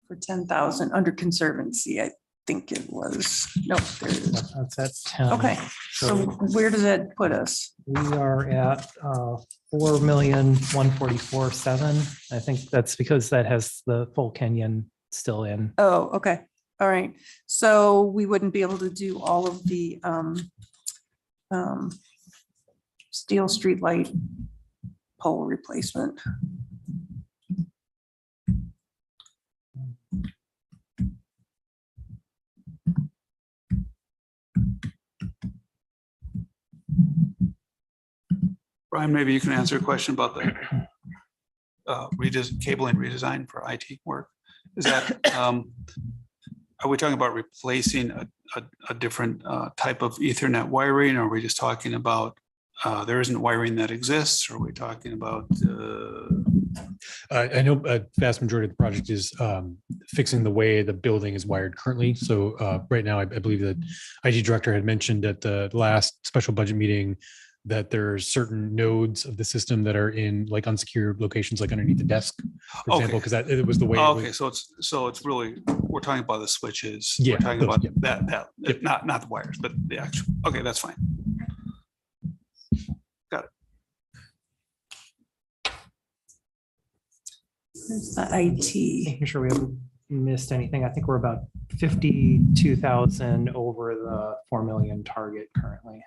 for 10,000 under conservancy. I think it was, no, there it is. That's at 10. Okay, so where does that put us? We are at 4,144,700. I think that's because that has the full Kenyon still in. Oh, okay, all right. So we wouldn't be able to do all of the steel street light pole replacement. Brian, maybe you can answer a question about the cabling redesign for IT work. Is that, are we talking about replacing a different type of Ethernet wiring? Or are we just talking about there isn't wiring that exists? Or are we talking about? I know a vast majority of the project is fixing the way the building is wired currently. So right now, I believe that IT director had mentioned at the last special budget meeting that there are certain nodes of the system that are in like unsecured locations, like underneath the desk, for example, because it was the way. Oh, okay, so it's really, we're talking about the switches. Yeah, We're talking those, about yeah. that, not the wires, but the actual, okay, that's fine. Got it. Where's the IT? Making sure we haven't missed anything. I think we're about 52,000 over the 4 million target currently.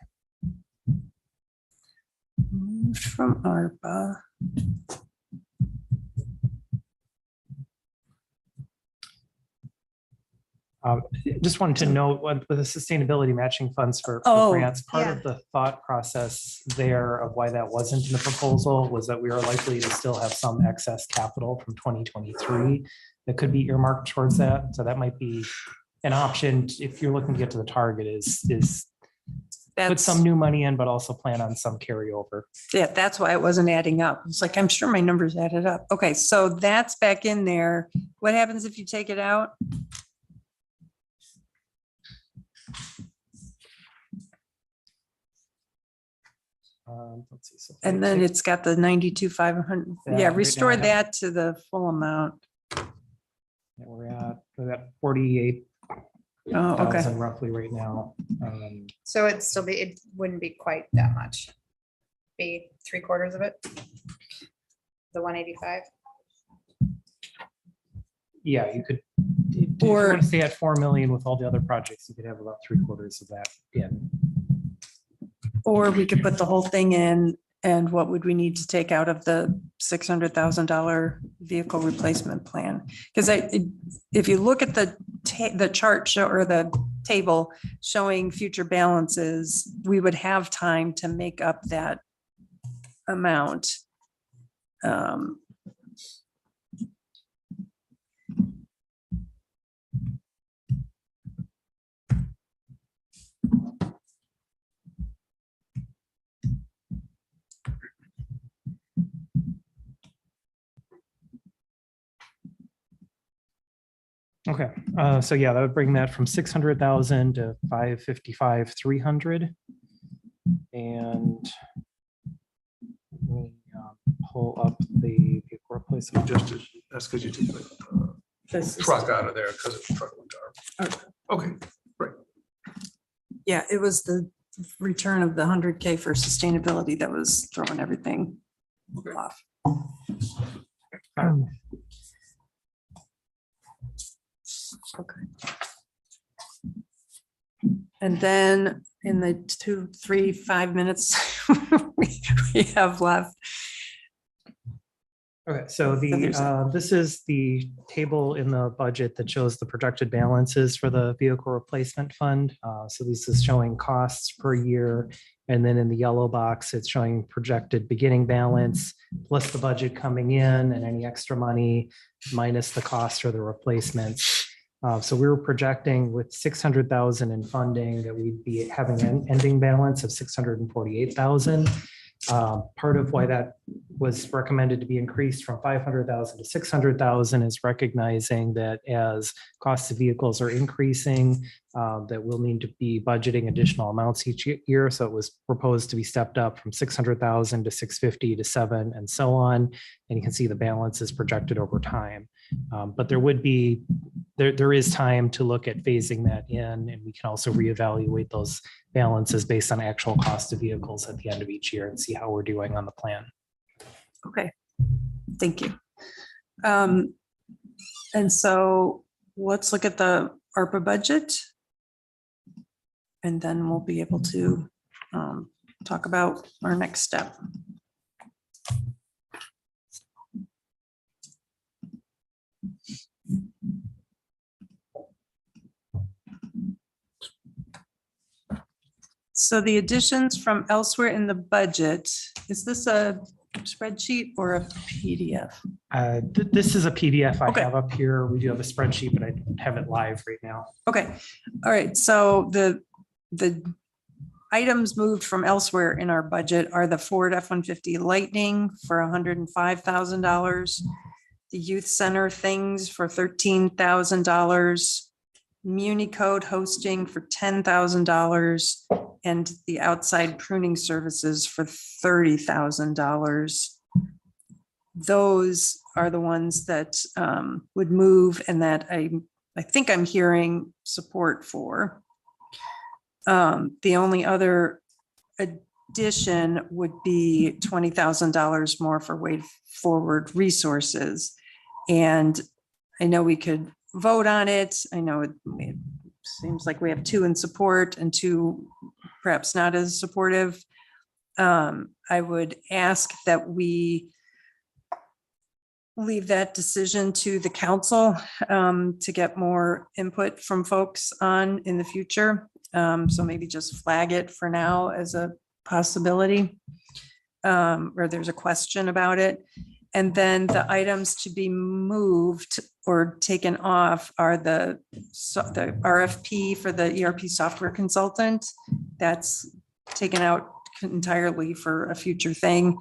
Moved from ARPA. Just wanted to note with the sustainability matching funds for Oh, grants, part yeah. of the thought process there of why that wasn't in the proposal was that we are likely to still have some excess capital from 2023 that could be earmarked towards that. So that might be an option if you're looking to get to the target is put That's, some new money in, but also plan on some carryover. yeah, that's why it wasn't adding up. It's like, I'm sure my numbers added up. Okay, so that's back in there. What happens if you take it out? Let's see. So if And I then take- it's got the 92,500. Yeah, Yeah, right restore now I have- that to the full amount. we're at 48,000 Oh, okay. roughly right now. So it wouldn't be quite that much. Be 3/4 of it. The 185. Yeah, you could, if you Or- want to stay at 4 million with all the other projects, you could have about 3/4 of that in. Or we could put the whole thing in, and what would we need to take out of the $600,000 vehicle replacement plan? Because if you look at the chart or the table showing future balances, we would have time to make up that amount. Okay, so yeah, that would bring that from 600,000 to 555,300. And let me, pull up the vehicle replacement. That's because you took the truck out of there because it's truck went to our. Okay, Yeah, it was the return of the 100K for sustainability that was throwing everything off. Okay. And then in the 2, 3, 5 minutes we have left, Okay, so there's this is the table in the budget that shows the projected balances for the vehicle replacement fund. So this is showing costs per year. And then in the yellow box, it's showing projected beginning balance plus the budget coming in and any extra money minus the cost for the replacements. So we were projecting with 600,000 in funding that we'd be having an ending balance of 648,000. Part of why that was recommended to be increased from 500,000 to 600,000 is recognizing that as costs of vehicles are increasing, that we'll need to be budgeting additional amounts each year. So it was proposed to be stepped up from 600,000 to 650 to 7 and so on. And you can see the balance is projected over time. But there is time to look at phasing that in, and we can also reevaluate those balances based on actual cost of vehicles at the end of each year and see how we're doing on the plan. Okay, thank you. And so let's look at the ARPA budget. And then we'll be able to talk about our next step. So the additions from elsewhere in the budget, is this a spreadsheet or a PDF? This is a PDF I Okay. have up here. We do have a spreadsheet, but I don't have it live right now. Okay, all right, so the items moved from elsewhere in our budget are the Ford F-150 Lightning for $105,000, the youth center things for $13,000, Muni Code hosting for $10,000, and the outside pruning services for $30,000. Those are the ones that would move and that I think I'm hearing support for. The only other addition would be $20,000 more for way forward resources. And I know we could vote on it. I know it seems like we have 2 in support and 2 perhaps not as supportive. I would ask that we leave that decision to the council to get more input from folks on in the future. So maybe just flag it for now as a possibility, or there's a question about it. And then the items to be moved or taken off are the RFP for the ERP software consultant. That's taken out entirely for a future thing.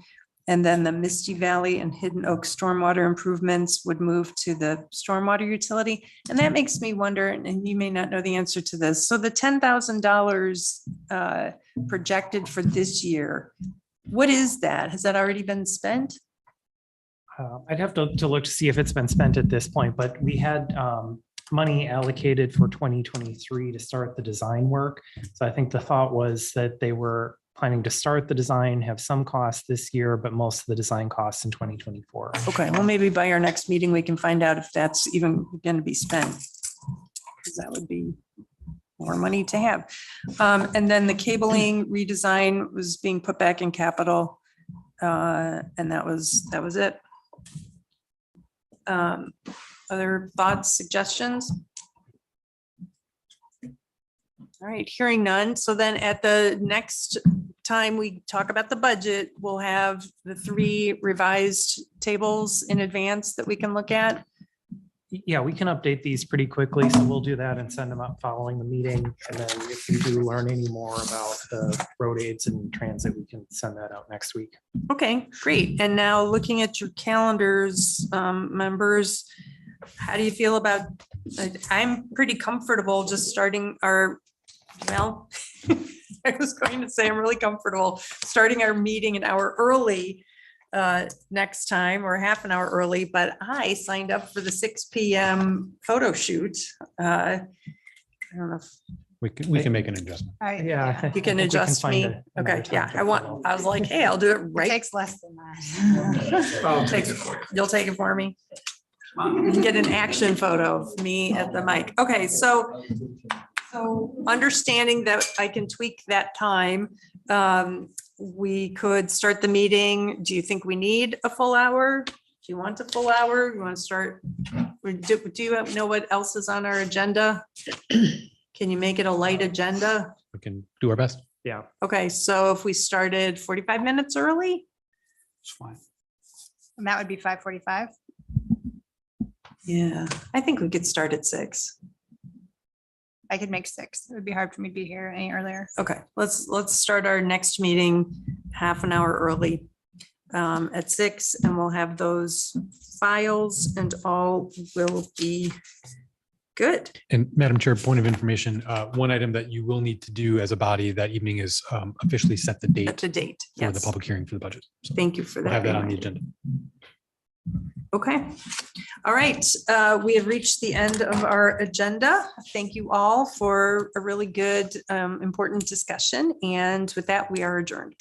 And then the Misty Valley and Hidden Oak stormwater improvements would move to the stormwater utility. And that makes me wonder, and you may not know the answer to this. So the $10,000 projected for this year, what is that? Has that already been spent? I'd have to look to see if it's been spent at this point, but we had money allocated for 2023 to start the design work. So I think the thought was that they were planning to start the design, have some costs this year, but most of the design costs in 2024. Okay, well, maybe by our next meeting, we can find out if that's even going to be spent. Because that would be more money to have. And then the cabling redesign was being put back in capital. And that was it. Other thoughts, suggestions? All right, hearing none. So then at the next time we talk about the budget, we'll have the 3 revised tables in advance that we can look at. Yeah, we can update these pretty quickly. So we'll do that and send them up following the meeting. And then if we do learn any more about the road aids and transit, we can send that out next week. Okay, great. And now looking at your calendars, members, how do you feel about, I'm pretty comfortable just starting our, well, I was going to say I'm really comfortable starting our meeting an hour early next time or half an hour early, but I signed up for the 6 p.m. photo shoot. I don't know if We can make an adjustment. Yeah. you can adjust me. Okay, yeah, I was like, hey, I'll do it It right. takes less than that. You'll take it for me. You can get an action photo of me at the mic. Okay, so understanding that I can tweak that time, we could start the meeting. Do you think we need a full hour? you want a full hour? You want to start? Do you know what else is on our agenda? Can you make it a light agenda? We can do our best. Yeah. Okay, so if we started 45 minutes early? It's fine. And that would be 5:45. Yeah, I think we could start at 6. I could make 6. It would be hard for me to be here any earlier. Okay, let's start our next meeting half an hour early at 6, and we'll have those files and all will be good. And Madam Chair, point of information, one item that you will need to do as a body that evening is officially set the At date the date, for the yes. public hearing for the budget. So Thank you for we'll that. have that on the reminder. agenda. Okay, all right. We have reached the end of our agenda. Thank you all for a really good, important discussion. And with that, we are adjourned.